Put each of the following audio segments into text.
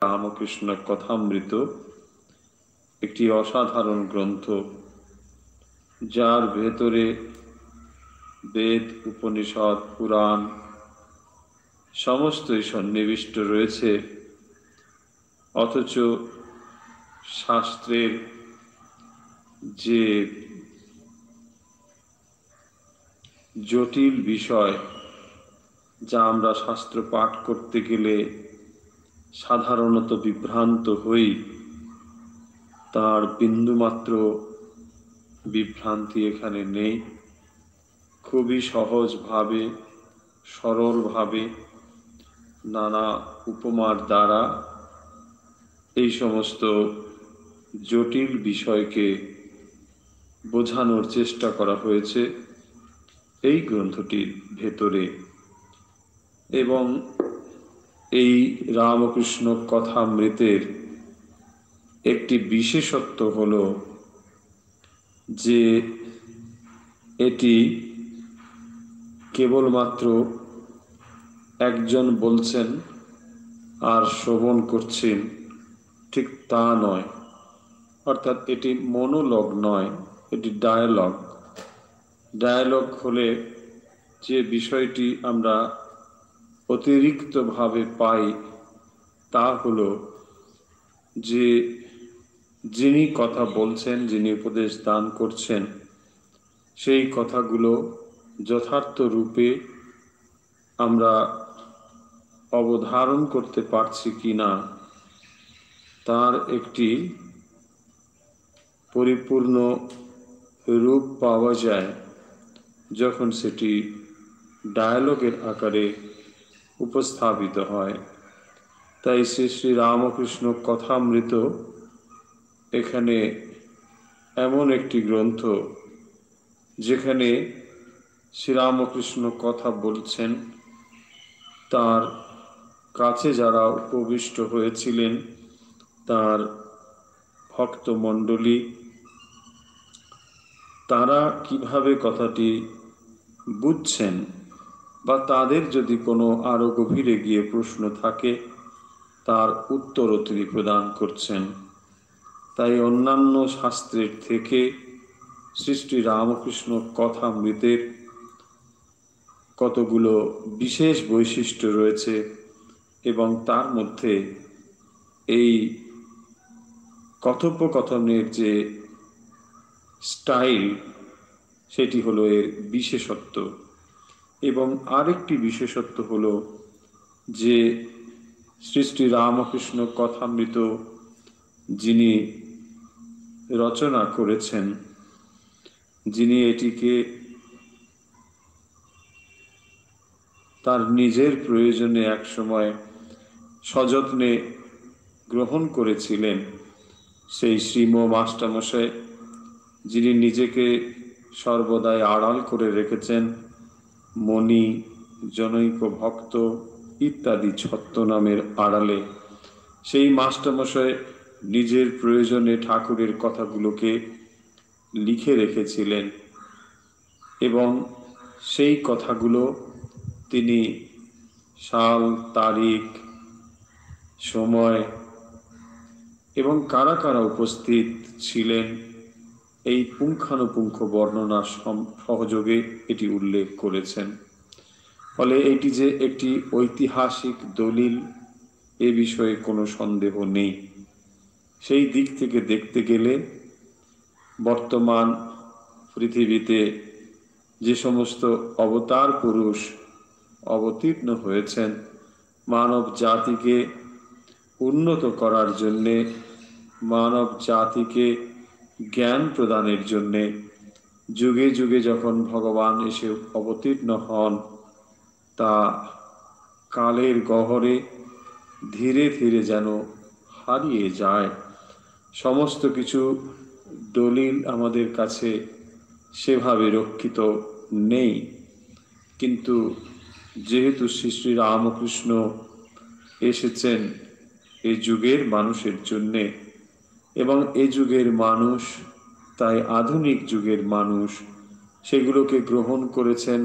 রামকৃষ্ণ কথামৃত একটি অসাধারণ গ্রন্থ, যার ভেতরে বেদ, উপনিষদ, পুরাণ সমস্তই সন্নিবিষ্ট রয়েছে। অথচ শাস্ত্রের যে জটিল বিষয়, যা আমরা শাস্ত্র পাঠ করতে গেলে সাধারণত বিভ্রান্ত হই, তার বিন্দুমাত্র বিভ্রান্তি এখানে নেই। খুবই সহজভাবে, সরলভাবে, নানা উপমার দ্বারা এই সমস্ত জটিল বিষয়কে বোঝানোর চেষ্টা করা হয়েছে এই গ্রন্থটির ভেতরে। এবং এই রামকৃষ্ণ কথামৃতের একটি বিশেষত্ব হল যে এটি কেবলমাত্র একজন বলছেন আর শ্রবণ করছেন, ঠিক তা নয়। অর্থাৎ এটি মনোলগ নয়, এটি ডায়ালগ। ডায়ালগ হলে যে বিষয়টি আমরা অতিরিক্তভাবে পাই তা হলো যে যিনি কথা বলছেন, যিনি উপদেশ দান করছেন, সেই কথাগুলো যথার্থ রূপে আমরা অবধারণ করতে পারছি কিনা তার একটি পরিপূর্ণ রূপ পাওয়া যায় যখন সেটি ডায়ালগের আকারে উপস্থাপিত হয়। তাই শ্রী শ্রী রামকৃষ্ণ কথামৃত এখানে এমন একটি গ্রন্থ যেখানে শ্রীরামকৃষ্ণ কথা বলছেন, তার কাছে যারা উপবিষ্ট হয়েছিলেন, তার ভক্তমণ্ডলী, তারা কিভাবে কথাটি বুঝছেন, বা তাদের যদি কোনো আরো গভীরে গিয়ে প্রশ্ন থাকে তার উত্তরও তিনি প্রদান করছেন। তাই অন্যান্য শাস্ত্রের থেকে শ্রী শ্রী রামকৃষ্ণ কথামৃতের কতগুলো বিশেষ বৈশিষ্ট্য রয়েছে, এবং তার মধ্যে এই কথোপকথনের যে স্টাইল, সেটি হলো এর বিশেষত্ব। এবং আরেকটি বিশেষত্ব হলো যে শ্রী শ্রী রামকৃষ্ণ কথামৃত যিনি রচনা করেছেন, যিনি এটিকে তার নিজের প্রয়োজনে একসময় সযত্নে গ্রহণ করেছিলেন, সেই শ্রীম মাস্টারমশাই, যিনি নিজেকে সর্বদাই আড়াল করে রেখেছেন মণি, জনৈক ভক্ত ইত্যাদি ছদ্মনামের আড়ালে, সেই মাস্টারমশাই নিজের প্রয়োজনে ঠাকুরের কথাগুলোকে লিখে রেখেছিলেন, এবং সেই কথাগুলো তিনি সাল, তারিখ, সময় এবং কারা কারা উপস্থিত ছিলেন এই পুঙ্খানুপুঙ্খ বর্ণনা সহযোগে এটি উল্লেখ করেছেন। ফলে এটি যে একটি ঐতিহাসিক দলিল, এ বিষয়ে কোনো সন্দেহ নেই। সেই দিক থেকে দেখতে গেলে বর্তমান পৃথিবীতে যে সমস্ত অবতার পুরুষ অবতীর্ণ হয়েছেন মানব জাতিকে উন্নত করার জন্যে, মানব জাতিকে জ্ঞান প্রদানের জন্যে, যুগে যুগে যখন ভগবান এসে অবতীর্ণ হন, তা কালের গহরে ধীরে ধীরে যেন হারিয়ে যায়। সমস্ত কিছু দলিল আমাদের কাছে সেভাবে রক্ষিত নেই। কিন্তু যেহেতু শ্রী শ্রী রামকৃষ্ণ এসেছেন এই যুগের মানুষের জন্যে, এবং এই যুগের মানুষ, তাই আধুনিক যুগের মানুষ সেগুলোকে গ্রহণ করেছেন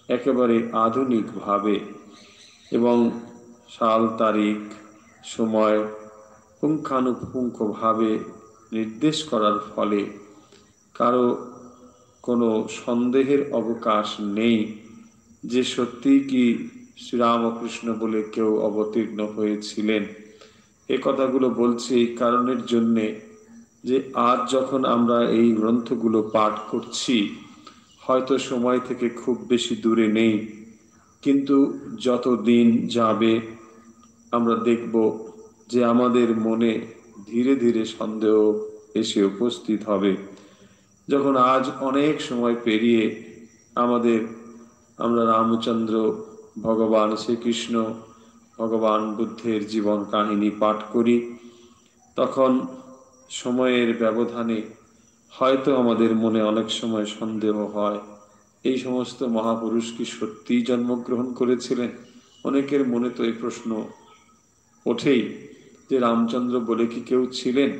একেবারে আধুনিকভাবে, এবং সাল, তারিখ, সময় পুঙ্খানুপুঙ্খভাবে নির্দেশ করার ফলে কারো কোনো সন্দেহের অবকাশ নেই যে সত্যি কি শ্রীরামকৃষ্ণ বলে কেউ অবতীর্ণ হয়েছিলেন। এ কথাগুলো বলছি এই কারণের জন্যে যে আজ যখন আমরা এই গ্রন্থগুলো পাঠ করছি, হয়তো সময় থেকে খুব বেশি দূরে নেই, কিন্তু যত দিন যাবে আমরা দেখব যে আমাদের মনে ধীরে ধীরে সন্দেহ এসে উপস্থিত হবে। যখন আজ অনেক সময় পেরিয়ে আমরা রামচন্দ্র, ভগবান শ্রীকৃষ্ণ, ভগবান বুদ্ধের জীবন কাহিনী পাঠ করি, তখন সময়ের ব্যবধানে হয়তো আমাদের মনে অনেক সময় সন্দেহ হয়, এই সমস্ত মহাপুরুষ কি সত্যিই জন্মগ্রহণ করেছিলেন? অনেকের মনে তো এই প্রশ্ন ওঠেই যে রামচন্দ্র বলে কি কেউ ছিলেন?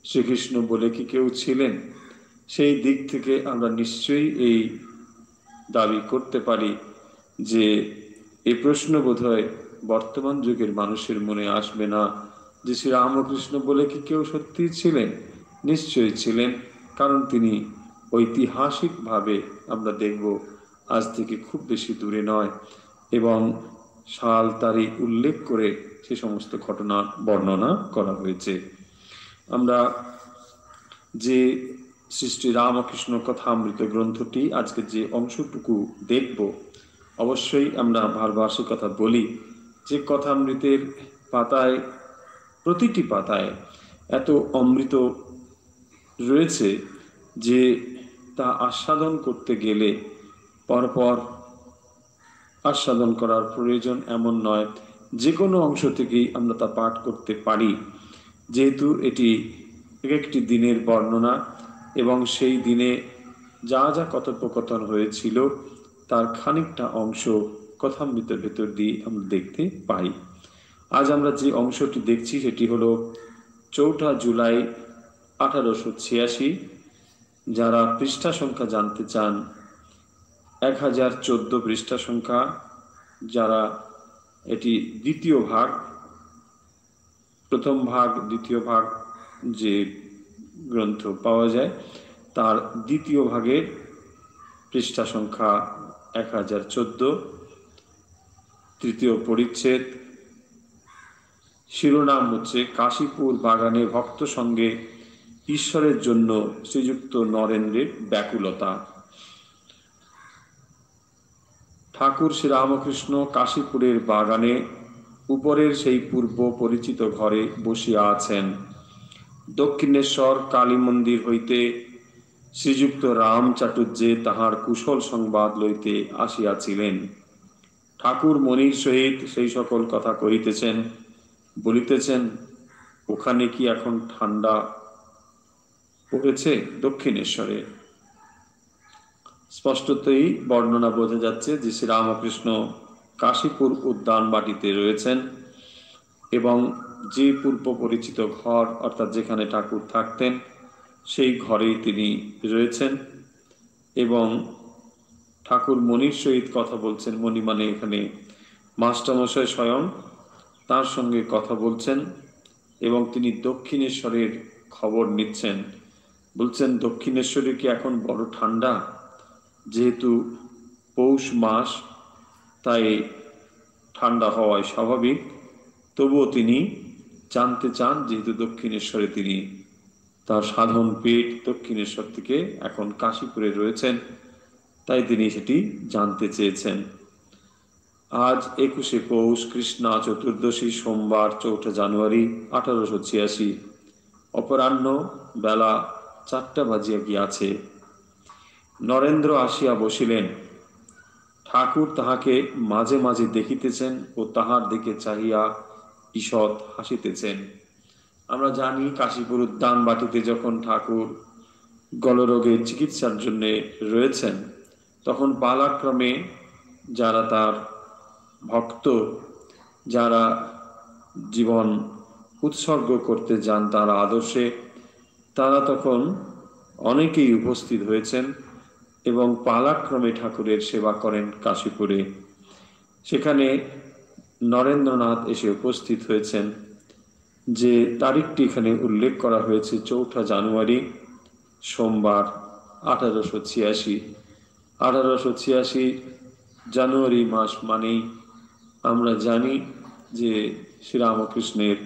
শ্রীকৃষ্ণ বলে কি কেউ ছিলেন? সেই দিক থেকে আমরা নিশ্চয়ই এই দাবি করতে পারি যে এই প্রশ্ন বোধহয় বর্তমান যুগের মানুষের মনে আসবে না যে শ্রীরামকৃষ্ণ বলে কি কেউ সত্যিই ছিলেন। নিশ্চয়ই ছিলেন, কারণ তিনি ঐতিহাসিকভাবে আমরা দেখব আজ থেকে খুব বেশি দূরে নয়, এবং সাল তারিখ উল্লেখ করে সে সমস্ত ঘটনা বর্ণনা করা হয়েছে। আমরা যে শ্রী রামকৃষ্ণ কথামৃত গ্রন্থটি আজকে যে অংশটুকু দেখব, অবশ্যই আমরা বারবার সে কথা বলি যে কথামৃতের পাতায়, প্রতিটি পাতায় এত অমৃত রয়েছে যে তা আস্বাদন করতে গেলে পরপর আস্বাদন করার প্রয়োজন এমন নয়, যে কোনো অংশ থেকেই আমরা তা পাঠ করতে পারি, যেহেতু এটি একটি দিনের বর্ণনা এবং সেই দিনে যা যা কথোপকথন হয়েছিল তার খানিকটা অংশ কথামৃতের ভেতর দিয়ে আমরা দেখতে পাই। আজ আমরা যে অংশটি দেখছি সেটি হলো 4 জুলাই 1886। যারা পৃষ্ঠা সংখ্যা জানতে চান, 1014 পৃষ্ঠা সংখ্যা। যারা এটি দ্বিতীয় ভাগ, প্রথম ভাগ দ্বিতীয় ভাগ যে গ্রন্থ পাওয়া যায় তার দ্বিতীয় ভাগের পৃষ্ঠা সংখ্যা 1014, তৃতীয় পরিচ্ছেদ। শিরোনাম হচ্ছে কাশীপুর বাগানে ভক্ত সঙ্গে ঈশ্বরের জন্য শ্রীযুক্ত নরেন্দ্রের ব্যাকুলতা। ঠাকুর শ্রীরামকৃষ্ণ কাশীপুরের বাগানে উপরের সেই পূর্ব পরিচিত ঘরে বসিয়া আছেন। দক্ষিণেশ্বর কালী মন্দির হইতে শ্রীযুক্ত রাম চাটুর্যে তাহার কুশল সংবাদ লইতে আসিয়াছিলেন। ঠাকুর মনির সহিত সেই সকল কথা কহিতেছেন, বলিতেছেন, ওখানে কি এখন ঠান্ডা পড়েছে দক্ষিণেশ্বরে? স্পষ্টতই বর্ণনা বোঝা যাচ্ছে যে শ্রীরামকৃষ্ণ কাশীপুর উদ্যান বাটিতে রয়েছেন এবং যে পূর্ব পরিচিত ঘর, অর্থাৎ যেখানে ঠাকুর থাকতেন, সেই ঘরেই তিনি রয়েছেন এবং ঠাকুর মনির সহিত কথা বলছেন। মণি মানে এখানে মাস্টারমশাই স্বয়ং, তার সঙ্গে কথা বলছেন এবং তিনি দক্ষিণেশ্বরের খবর নিচ্ছেন। বলছেন, দক্ষিণেশ্বরে কি এখন বড় ঠান্ডা? যেহেতু পৌষ মাস, তাই ঠান্ডা হওয়ায় স্বাভাবিক, তবুও তিনি জানতে চান, যেহেতু দক্ষিণেশ্বরে তিনি তার সাধন পীঠ দক্ষিণেশ্বর থেকে এখন কাশীপুরে রয়েছেন, তাই তিনি সেটি জানতে চেয়েছেন। আজ 21শে পৌষ, কৃষ্ণা চতুর্দশী, সোমবার 4 জানুয়ারি 1886, অপরাহ্ন বেলা 4টা বাজিয়া গিয়াছে। নরেন্দ্র আসিয়া বসিলেন। ঠাকুর তাহাকে মাঝে মাঝে দেখিতেছেন ও তাহার দিকে চাহিয়া ঈষৎ হাসিতেছেন। আমরা জানি কাশীপুর উদ্যান বাটিতে যখন ঠাকুর গলরোগের চিকিৎসার জন্য রয়েছেন, তখন পালাক্রমে যারা তার ভক্ত, যারা জীবন উৎসর্গ করতে যান তার আদর্শে, তারা তখন অনেকেই উপস্থিত হয়েছেন এবং পালাক্রমে ঠাকুরের সেবা করেন কাশীপুরে। সেখানে নরেন্দ্রনাথ এসে উপস্থিত হয়েছেন যে তারিখটি এখানে উল্লেখ করা হয়েছে 4 জানুয়ারি সোমবার 1886। 1886 জানুয়ারি মাস মানেই আমরা জানি যে শ্রীরামকৃষ্ণের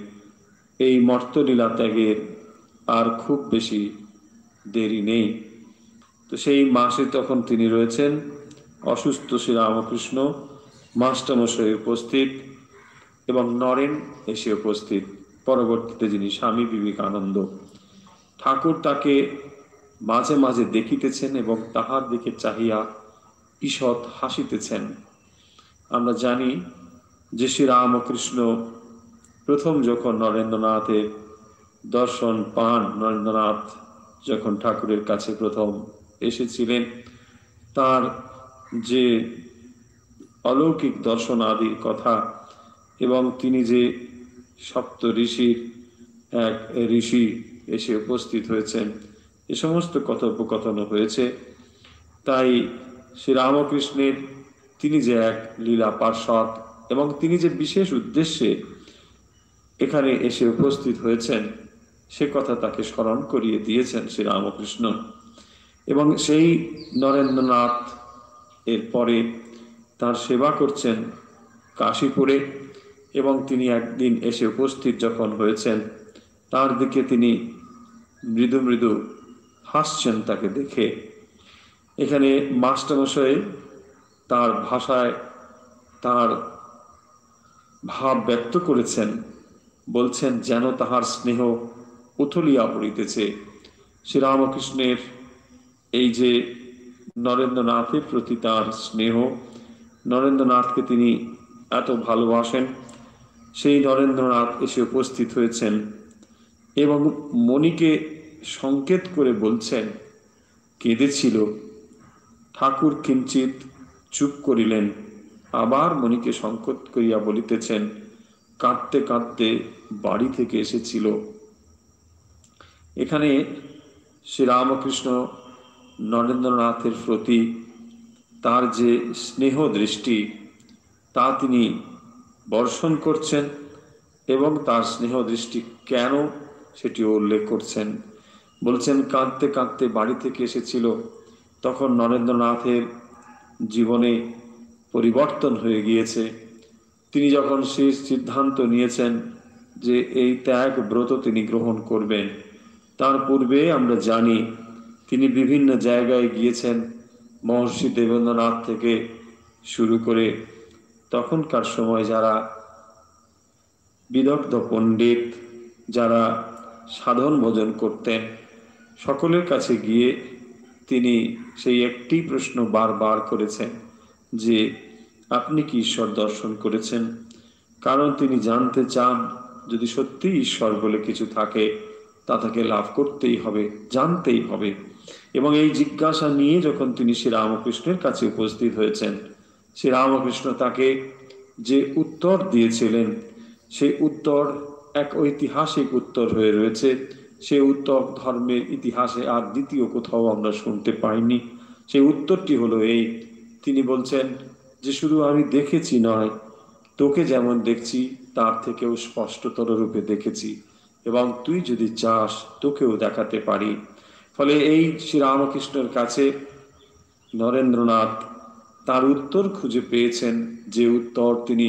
এই মর্তলীলা ত্যাগের আর খুব বেশি দেরি নেই। তো সেই মাসে তখন তিনি রয়েছেন অসুস্থ শ্রীরামকৃষ্ণ, মাস্টারমশাই উপস্থিত এবং নরেন এসে উপস্থিত, পরবর্তীতে যিনি স্বামী বিবেকানন্দ। ঠাকুর তাকে মাঝে মাঝে দেখিতেছেন এবং তাহার দিকে চাহিয়া ঈষৎ হাসিতেছেন। আমরা জানি যে শ্রীরামকৃষ্ণ প্রথম যখন নরেন্দ্রনাথের দর্শন পান, নরেন্দ্রনাথ যখন ঠাকুরের কাছে প্রথম এসেছিলেন, তার যে অলৌকিক দর্শন আদির কথা এবং তিনি যে সপ্ত ঋষির এক ঋষি এসে উপস্থিত হয়েছেন, এ সমস্ত কথোপকথন হয়েছে। তাই শ্রীরামকৃষ্ণের তিনি যে এক লীলা পার্ষদ এবং তিনি যে বিশেষ উদ্দেশ্যে এখানে এসে উপস্থিত হয়েছেন সে কথা তাকে স্মরণ করিয়ে দিয়েছেন শ্রীরামকৃষ্ণ। এবং সেই নরেন্দ্রনাথ এর পরে তার সেবা করছেন কাশীপুরে এবং তিনি একদিন এসে উপস্থিত যখন হয়েছেন তার দিকে তিনি মৃদু মৃদু হাসছেন তাকে দেখে। এখানে মাস্টারমশাই তার ভাষায় তার ভাব ব্যক্ত করেছেন, বলছেন যেন তাহার স্নেহ উথলিয়া পড়িতেছে। শ্রীরামকৃষ্ণের এই যে নরেন্দ্রনাথের প্রতি তার স্নেহ, নরেন্দ্রনাথকে তিনি এত ভালোবাসেন, সেই নরেন্দ্রনাথ এসে উপস্থিত হয়েছেন এবং মণিকে সংকেত করে বলছেন, কেঁদেছিল। ঠাকুর কিঞ্চিত চুপ করিলেন, আবার মণিকে সংকেত করিয়া বলিতেছেন, কাঁদতে কাঁদতে বাড়ি থেকে এসেছিল। এখানে শ্রীরামকৃষ্ণ নরেন্দ্রনাথের প্রতি তার যে স্নেহ দৃষ্টি তা তিনি বর্ষণ করছেন এবং তার স্নেহ দৃষ্টি কেন সেটি উল্লেখ করছেন। বলছেন কাঁদতে কাঁদতে বাড়ি থেকে এসেছিল। তখন নরেন্দ্রনাথের জীবনে পরিবর্তন হয়ে গিয়েছে। তিনি যখন সেই সিদ্ধান্ত নিয়েছেন যে এই ত্যাগ ব্রত তিনি গ্রহণ করবেন, তার পূর্বে আমরা জানি তিনি বিভিন্ন জায়গায় গিয়েছেন, মহর্ষি দেবেন্দ্রনাথ থেকে শুরু করে তখনকার সময় যারা বিদগ্ধ পণ্ডিত, যারা সাধন ভোজন করতেন, সকলের কাছে গিয়ে তিনি সেই একটি প্রশ্ন বারবার করেছেন যে আপনি কি ঈশ্বর দর্শন করেছেন? কারণ তিনি জানতে চান যদি সত্যি ঈশ্বর বলে কিছু থাকে তা তাকে লাভ করতেই হবে, জানতেই হবে। এবং এই জিজ্ঞাসা নিয়ে যখন তিনি শ্রীরামকৃষ্ণের কাছে উপস্থিত হয়েছেন, শ্রীরামকৃষ্ণ তাকে যে উত্তর দিয়েছিলেন সেই উত্তর এক ঐতিহাসিক উত্তর হয়ে রয়েছে। সেই উত্তর ধর্মের ইতিহাসে আর দ্বিতীয় কোথাও আমরা শুনতে পাইনি। সেই উত্তরটি হলো এই, তিনি বলছেন যে শুধু আমি দেখেছি নয়, তোকে যেমন দেখছি তার থেকেও স্পষ্টতর রূপে দেখেছি এবং তুই যদি চাস তোকেও দেখাতে পারি। ফলে এই শ্রীরামকৃষ্ণের কাছে নরেন্দ্রনাথ তার উত্তর খুঁজে পেয়েছেন, যে উত্তর তিনি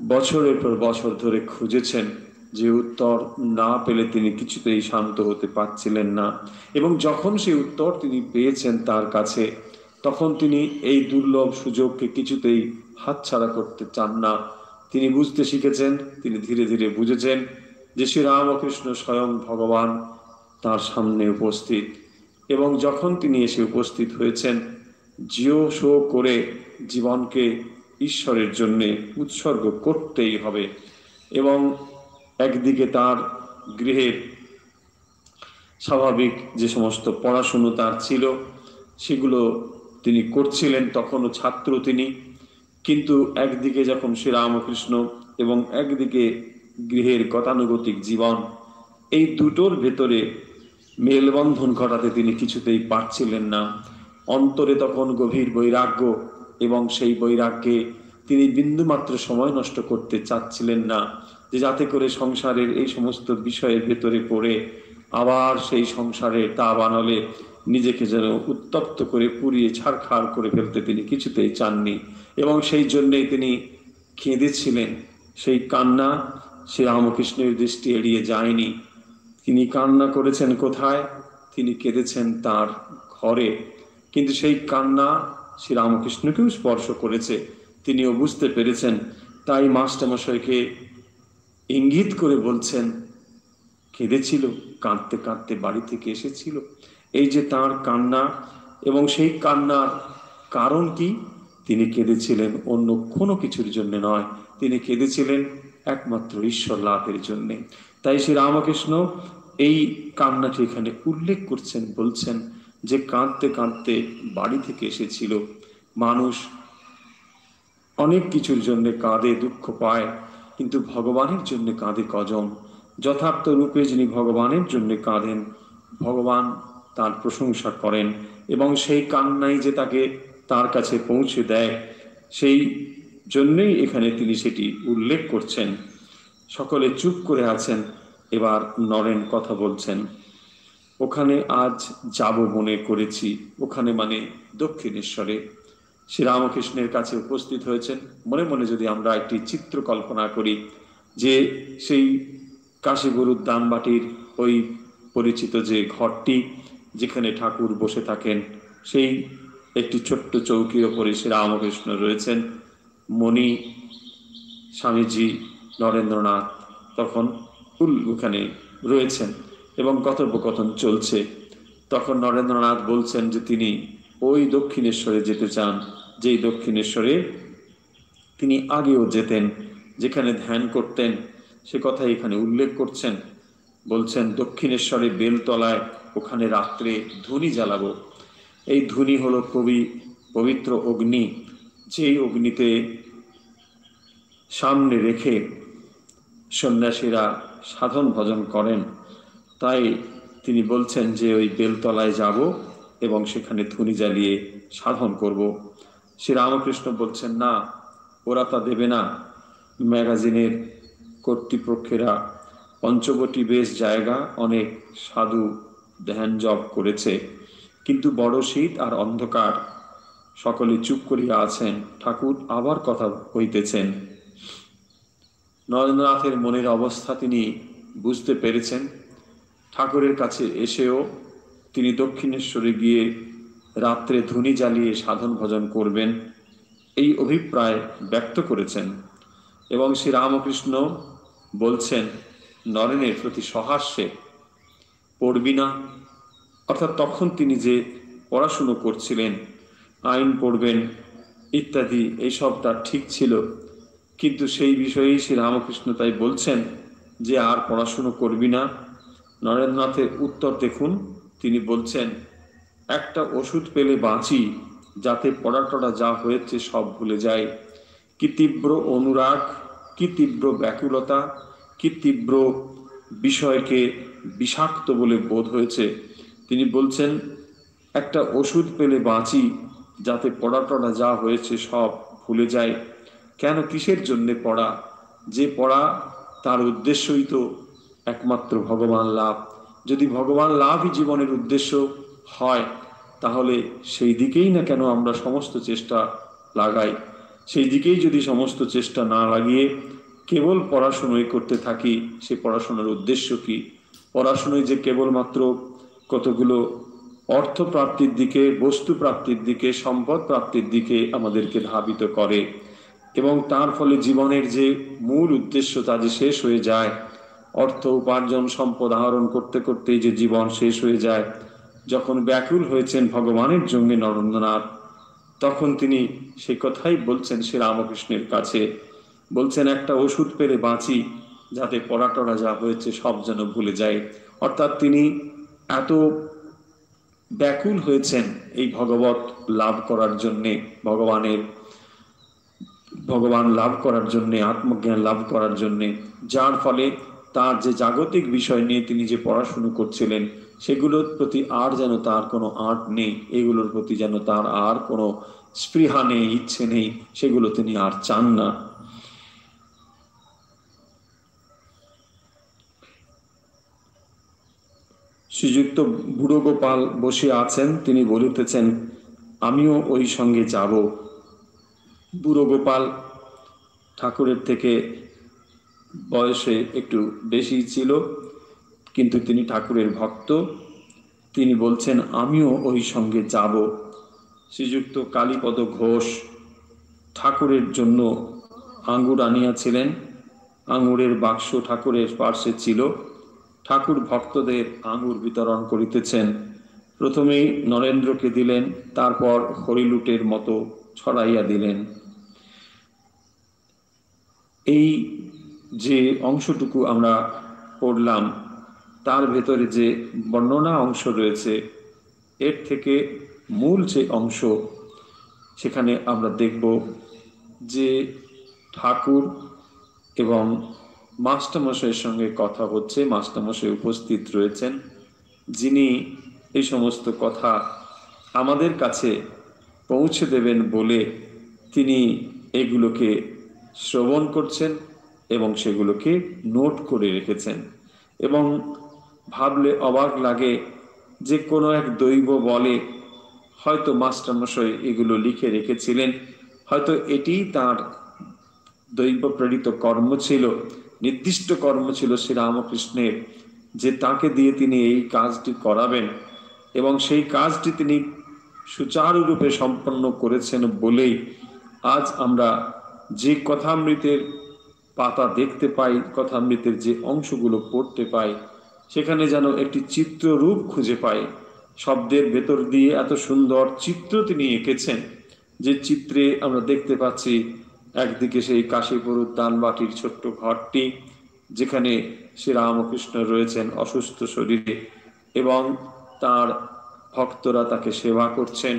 বছরের পর বছর ধরে খুঁজেছেন, যে উত্তর না পেলে তিনি কিছুতেই শান্ত হতে পারছিলেন না। এবং যখন সেই উত্তর তিনি পেয়েছেন তার কাছে, তখন তিনি এই দুর্লভ সুযোগকে কিছুতেই হাতছাড়া করতে চান না। তিনি বুঝতে শিখেছেন, তিনি ধীরে ধীরে বুঝেছেন যে শ্রীরামকৃষ্ণ স্বয়ং ভগবান তার সামনে উপস্থিত। এবং যখন তিনি এসে উপস্থিত হয়েছেন, জিও শো করে জীবনকে ঈশ্বরের জন্য উৎসর্গ করতেই হবে। এবং একদিকে তার গৃহের স্বাভাবিক যে সমস্ত পড়াশুনো তার ছিল সেগুলো তিনি করছিলেন, তখনও ছাত্র তিনি। কিন্তু একদিকে যখন শ্রীরামকৃষ্ণ এবং একদিকে গৃহের গতানুগতিক জীবন, এই দুটোর ভেতরে মেলবন্ধন ঘটাতে তিনি কিছুতেই পারছিলেন না। অন্তরে তখন গভীর বৈরাগ্য এবং সেই বৈরাগ্যে তিনি বিন্দুমাত্র সময় নষ্ট করতে চাচ্ছিলেন না, যে যাতে করে সংসারের এই সমস্ত বিষয়ের ভেতরে পড়ে আবার সেই সংসারের দাবানলে নিজেকে যেন উত্তপ্ত করে পুড়িয়ে ছাড়খাড় করে ফেলতে তিনি কিছুতেই চাননি, এবং সেই জন্যেই তিনি কেঁদেছিলেন। সেই কান্না শ্রীরামকৃষ্ণের দৃষ্টি এড়িয়ে যায়নি। তিনি কান্না করেছেন কোথায়? তিনি কেঁদেছেন তার ঘরে। কিন্তু সেই কান্না শ্রীরামকৃষ্ণকেও স্পর্শ করেছে, তিনিও বুঝতে পেরেছেন। তাই মাস্টারমশাইকে ইঙ্গিত করে বলছেন, কেঁদেছিল, কাঁদতে কাঁদতে বাড়ি থেকে এসেছিল। এই যে তার কান্না, এবং সেই কান্নার কারণ কি? তিনি কেঁদেছিলেন অন্য কোনো কিছুর জন্য নয়, তিনি কেঁদেছিলেন একমাত্র ঈশ্বর লাভের জন্যে। তাই শ্রী রামকৃষ্ণ এই কান্নাটি এখানে উল্লেখ করছেন, বলছেন যে কাঁদতে কাঁদতে বাড়ি থেকে এসেছিল। মানুষ অনেক কিছুর জন্য কাঁদে, দুঃখ পায়, কিন্তু ভগবানের জন্য কাঁদে কজন? যথার্থ রূপে যিনি ভগবানের জন্য কাঁদেন, ভগবান তার প্রশংসা করেন, এবং সেই কান্নাই যে তাকে তার কাছে পৌঁছে দেয়, সেই জন্যই এখানে তিনি সেটি উল্লেখ করছেন। সকলে চুপ করে আছেন। এবার নরেন কথা বলছেন, ওখানে আজ যাব মনে করেছি। ওখানে মানে দক্ষিণেশ্বরে শ্রীরামকৃষ্ণের কাছে উপস্থিত হয়েছেন। মনে মনে যদি আমরা একটি চিত্র কল্পনা করি, যে সেই কাশীগুরুর দানবাটির ওই পরিচিত যে ঘরটি যেখানে ঠাকুর বসে থাকেন, সেই একটি ছোট্ট চৌকির ওপরে শ্রীরামকৃষ্ণ রয়েছেন, মণি স্বামীজি নরেন্দ্রনাথ তখন ওখানে রয়েছেন এবং কথোপকথন চলছে। তখন নরেন্দ্রনাথ বলছেন যে তিনি ওই দক্ষিণেশ্বরে যেতে চান, যেই দক্ষিণেশ্বরে তিনি আগেও যেতেন, যেখানে ধ্যান করতেন। সে কথা এখানে উল্লেখ করছেন। বলছেন দক্ষিণেশ্বরে বেলতলায় ওখানে রাত্রে ধুনি জ্বালাবো। এই ধুনি হলো খুবই পবিত্র অগ্নি, যেই অগ্নিতে সামনে রেখে সন্ন্যাসীরা সাধন ভজন করেন। তাই তিনি বলছেন যে ওই বেলতলায় যাব এবং সেখানে ধুনি জ্বালিয়ে সাধন করব। শ্রীরামকৃষ্ণ বলছেন না, ওরা তা দেবে না। ম্যাগাজিনের কর্তৃপক্ষেরা পঞ্চবটি বেশ জায়গা, অনেক সাধু ধ্যান জপ করেছে, কিন্তু বড় শীত আর অন্ধকার। সকলে চুপ করিয়া আছেন। ঠাকুর আবার কথা হইতেছেন। নরেন্দ্রনাথের মনের অবস্থা তিনি বুঝতে পেরেছেন। ঠাকুরের কাছে এসেও তিনি দক্ষিণেশ্বরে গিয়ে রাত্রে ধুনি জ্বালিয়ে সাধন ভজন করবেন, এই অভিপ্রায় ব্যক্ত করেছেন। এবং শ্রীরামকৃষ্ণ বলছেন নরেনের প্রতি সহাস্যে, পড়বি না? অর্থাৎ তখন তিনি যে পড়াশুনো করছিলেন, আইন পড়বেন ইত্যাদি, এইসবটা ঠিক ছিল, কিন্তু সেই বিষয়েই শ্রীরামকৃষ্ণ তাই বলছেন যে আর পড়াশুনো করবি না। নরেন্দ্রনাথের উত্তর দেখুন, তিনি বলছেন একটা ওষুধ পেলে বাঁচি, যাতে পড়া টড়া যা হয়েছে সব ভুলে যায়। কি তীব্র অনুরাগ, কি তীব্র ব্যাকুলতা, কি তীব্র বিষয়কে বিষাক্ত বলে বোধ হয়েছে। তিনি বলছেন একটা ওষুধ পেলে বাঁচি, যাতে পড়া টড়া যা হয়েছে সব ভুলে যায়। কেন, কিসের জন্যে পড়া? যে পড়া তার উদ্দেশ্যই তো একমাত্র ভগবান লাভ। যদি ভগবান লাভই জীবনের উদ্দেশ্য হয়, তাহলে সেই দিকেই না কেন আমরা সমস্ত চেষ্টা লাগাই? সেই দিকেই যদি সমস্ত চেষ্টা না লাগিয়ে কেবল পড়াশুনোই করতে থাকি, সে পড়াশোনার উদ্দেশ্য কি? পড়াশুনোয় যে কেবলমাত্র কতগুলো অর্থ প্রাপ্তির দিকে, বস্তু প্রাপ্তির দিকে, সম্পদ প্রাপ্তির দিকে আমাদেরকে ধাবিত করে, এবং তার ফলে জীবনের যে মূল উদ্দেশ্য তা যে শেষ হয়ে যায়। অর্থ উপার্জন, সম্পদ আহরণ করতে করতেই যে জীবন শেষ হয়ে যায়। যখন ব্যাকুল হয়েছেন ভগবানের জন্য নরেন্দ্রনাথ, তখন তিনি সেই কথাই বলছেন শ্রীরামকৃষ্ণের কাছে। বলছেন একটা ওষুধ পেলে বাঁচি, যাতে পড়া টড়া যা হয়েছে সব যেন ভুলে যায়। অর্থাৎ তিনি এত ব্যাকুল হয়েছেন এই ভগবত লাভ করার জন্যে, ভগবান লাভ করার জন্যে, আত্মজ্ঞান লাভ করার জন্যে, যার ফলে তার যে জাগতিক বিষয় নিয়ে তিনি যে পড়াশুনো করছিলেন, সেগুলোর প্রতি আর যেন তার কোনো আঁট নেই, এগুলোর প্রতি যেন তার আর কোনো স্পৃহা নেই, ইচ্ছে নেই, সেগুলো তিনি আর চান না। শ্রীযুক্ত বুড়ো গোপাল বসে আছেন, তিনি বলিতেছেন আমিও ওই সঙ্গে যাব। বুড়ো গোপাল ঠাকুরের থেকে বয়সে একটু বেশি ছিল, কিন্তু তিনি ঠাকুরের ভক্ত। তিনি বলছেন আমিও ওই সঙ্গে যাব। শ্রীযুক্ত কালীপদ ঘোষ ঠাকুরের জন্য আঙ্গুর আনিয়াছিলেন। আঙ্গুরের বাক্স ঠাকুরের পার্শ্বে ছিল। ঠাকুর ভক্তদের আঙ্গুর বিতরণ করিতেছেন। প্রথমেই নরেন্দ্রকে দিলেন, তারপর হরিলুটের মতো ছড়াইয়া দিলেন। এই যে অংশটুকু আমরা পড়লাম, তার ভেতরে যে বর্ণনা অংশ রয়েছে, এর থেকে মূল যে অংশ, সেখানে আমরা দেখব যে ঠাকুর এবং মাস্টারমশাইয়ের সঙ্গে কথা হচ্ছে। মাস্টারমশাই উপস্থিত রয়েছেন, যিনি এই সমস্ত কথা আমাদের কাছে পৌঁছে দেবেন বলে তিনি এগুলোকে শ্রবণ করছেন এবং সেগুলোকে নোট করে রেখেছেন। এবং ভাবলে অবাক লাগে যে কোনো এক দৈব বলে হয়তো মাস্টারমশাই এগুলো লিখে রেখেছিলেন, হয়তো এটিই তার দৈব প্রেরিত কর্ম ছিল, নির্দিষ্ট কর্ম ছিল শ্রীরামকৃষ্ণের, যে তাকে দিয়ে তিনি এই কাজটি করাবেন এবং সেই কাজটি তিনি সুচারুরূপে সম্পন্ন করেছেন বলেই আজ আমরা যে কথামৃতের পাতা দেখতে পাই, কথামৃতের যে অংশগুলো পড়তে পাই, সেখানে যেন একটি চিত্ররূপ খুঁজে পাই। শব্দের ভেতর দিয়ে এত সুন্দর চিত্র তিনি এঁকেছেন, যে চিত্রে আমরা দেখতে পাচ্ছি একদিকে সেই কাশীপুর দানবাটির ছোট্ট ঘরটি, যেখানে শ্রীরামকৃষ্ণ রয়েছেন অসুস্থ শরীরে এবং তার ভক্তরা তাকে সেবা করছেন।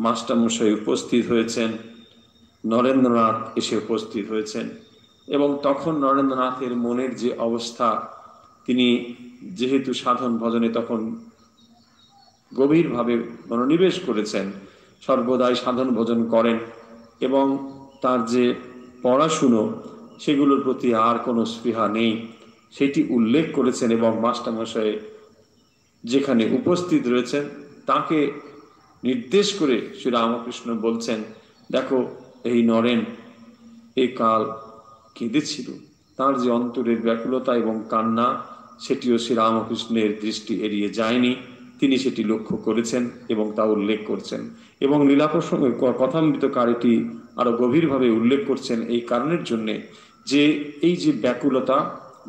মাস্টারমশাই উপস্থিত হয়েছেন, নরেন্দ্রনাথ এসে উপস্থিত হয়েছেন। এবং তখন নরেন্দ্রনাথের মনের যে অবস্থা, তিনি যেহেতু সাধন ভজনে তখন গভীরভাবে মনোনিবেশ করেছেন, সর্বদাই সাধন ভজন করেন এবং তার যে পড়াশুনো সেগুলোর প্রতি আর কোনো স্পৃহা নেই, সেটি উল্লেখ করেছেন। এবং মাস্টারমশাই যেখানে উপস্থিত রয়েছেন তাকে নির্দেশ করে শ্রীরামকৃষ্ণ বলছেন, দেখো এই নরেন এ কাল কেঁদেছিল, তার যে অন্তরের ব্যাকুলতা এবং কান্না, সেটিও শ্রীরামকৃষ্ণের দৃষ্টি এড়িয়ে যায়নি। তিনি সেটি লক্ষ্য করেছেন এবং তা উল্লেখ করছেন। এবং লীলা প্রসঙ্গে কথামৃতকার এটি আরো গভীরভাবে উল্লেখ করছেন এই কারণের জন্যে যে এই যে ব্যাকুলতা,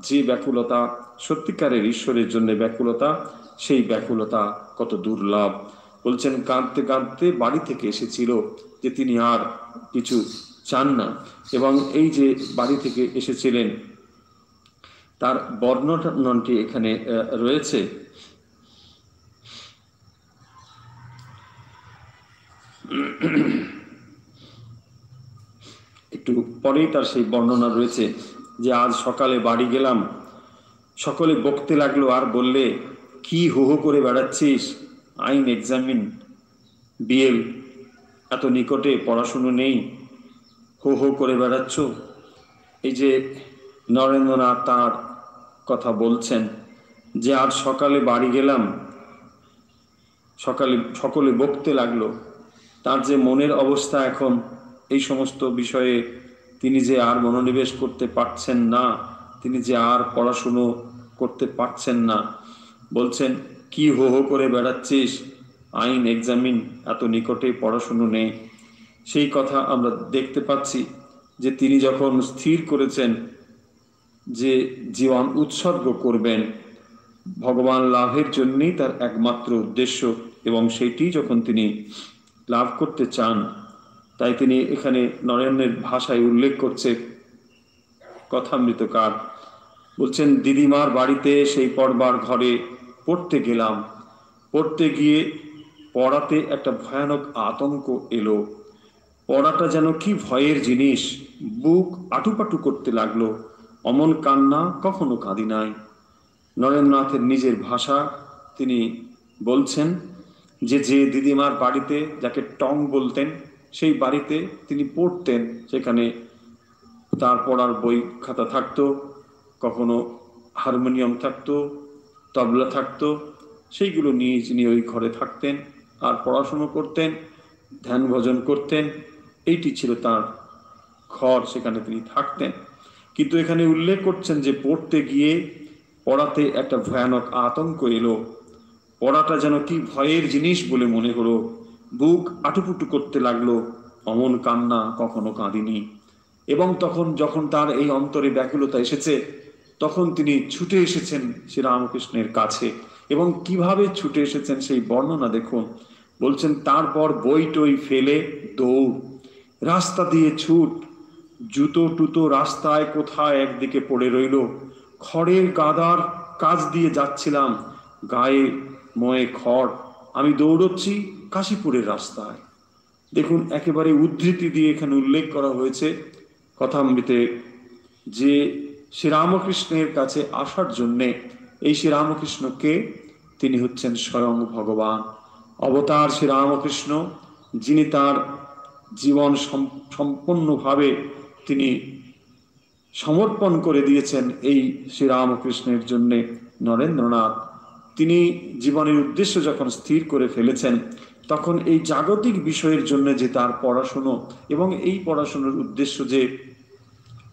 যে ব্যাকুলতা সত্যিকারের ঈশ্বরের জন্য ব্যাকুলতা, সেই ব্যাকুলতা কত দুর্লভ। বলছেন কাঁদতে কাঁদতে বাড়ি থেকে এসেছিল, যে তিনি আর কিছু চান না। এবং এই যে বাড়ি থেকে এসেছিলেন তার বর্ণনাটি এখানে রয়েছে। একটু পরেই তার সেই বর্ণনা রয়েছে যে আজ সকালে বাড়ি গেলাম, সকলে বকতে লাগলো আর বললে কি হো হো করে বেড়াচ্ছিস, আইন এক্সামিন বিএল এত নিকটে, পড়াশুনো নেই, হো হো করে বেড়াচ্ছ। এই যে নরেন্দ্রনাথ তার কথা বলছেন যে আজ সকালে বাড়ি গেলাম, সকলে বকতে লাগলো। তার যে মনের অবস্থা এখন, এই সমস্ত বিষয়ে তিনি যে আর মনোনিবেশ করতে পারছেন না, তিনি যে আর পড়াশুনো করতে পারছেন না। বলছেন কি হো হো করে বেড়াচ্ছিস, আইন এক্সামিন এত নিকটে, পড়াশুনো নেই। সেই কথা আমরা দেখতে পাচ্ছি যে তিনি যখন স্থির করেছেন যে জীবন উৎসর্গ করবেন ভগবান লাভের জন্যই তার একমাত্র উদ্দেশ্য, এবং সেইটি যখন তিনি লাভ করতে চান, তাই তিনি এখানে নরেন্দ্রের ভাষায় উল্লেখ করছে কথামৃতকার। বলছেন দিদিমার বাড়িতে সেই পড়বার ঘরে পড়তে গেলাম, পড়তে গিয়ে পড়াতে একটা ভয়ানক আতঙ্ক এলো। পড়াটা যেন কি ভয়ের জিনিস, বুক আটুপাটু করতে লাগলো। অমন কান্না কখনো কাঁদি নাই। নরেন্দ্রনাথের নিজের ভাষা, তিনি বলছেন যে যে দিদিমার বাড়িতে, যাকে টং বলতেন, সেই বাড়িতে তিনি পড়তেন। সেখানে তার পড়ার বই খাতা থাকতো, কখনো হারমোনিয়াম থাকতো, তবলা থাকতো, সেইগুলো নিয়ে যিনি ওই ঘরে থাকতেন আর পড়াশুনো করতেন, ধ্যান ভজন করতেন। এইটি ছিল তার ঘর, সেখানে তিনি থাকতেন। কিন্তু এখানে উল্লেখ করছেন যে পড়তে গিয়ে পড়াতে একটা ভয়ানক আতঙ্ক এলো। পড়াটা যেন কি ভয়ের জিনিস বলে মনে হলো, বুক আটুপুটু করতে লাগলো। অমন কান্না কখনো কাঁদিনি। এবং তখন যখন তার এই অন্তরে ব্যাকুলতা এসেছে, তখন তিনি ছুটে এসেছেন শ্রীরামকৃষ্ণের কাছে। এবং কিভাবে ছুটে এসেছেন সেই বর্ণনা দেখুন। বলছেন, তারপর বই টই ফেলে দৌড়, রাস্তা দিয়ে ছুট, জুতো টুতো রাস্তায় কোথায় একদিকে পড়ে রইল। খড়ের গাদার কাজ দিয়ে যাচ্ছিলাম, গায়ে ময়ে খড়, আমি দৌড়চ্ছি কাশীপুরের রাস্তায়। দেখুন, একেবারে উদ্ধৃতি দিয়ে এখানে উল্লেখ করা হয়েছে কথামৃতে যে শ্রীরামকৃষ্ণের কাছে আসার জন্যে, এই শ্রীরামকৃষ্ণকে, তিনি হচ্ছেন স্বয়ং ভগবান অবতার শ্রীরামকৃষ্ণ, যিনি তার জীবন সম্পূর্ণভাবে তিনি সমর্পণ করে দিয়েছেন এই শ্রীরামকৃষ্ণের জন্যে। নরেন্দ্রনাথ তিনি জীবনের উদ্দেশ্য যখন স্থির করে ফেলেছেন, তখন এই জাগতিক বিষয়ের জন্য যে তার পড়াশুনো, এবং এই পড়াশুনোর উদ্দেশ্য যে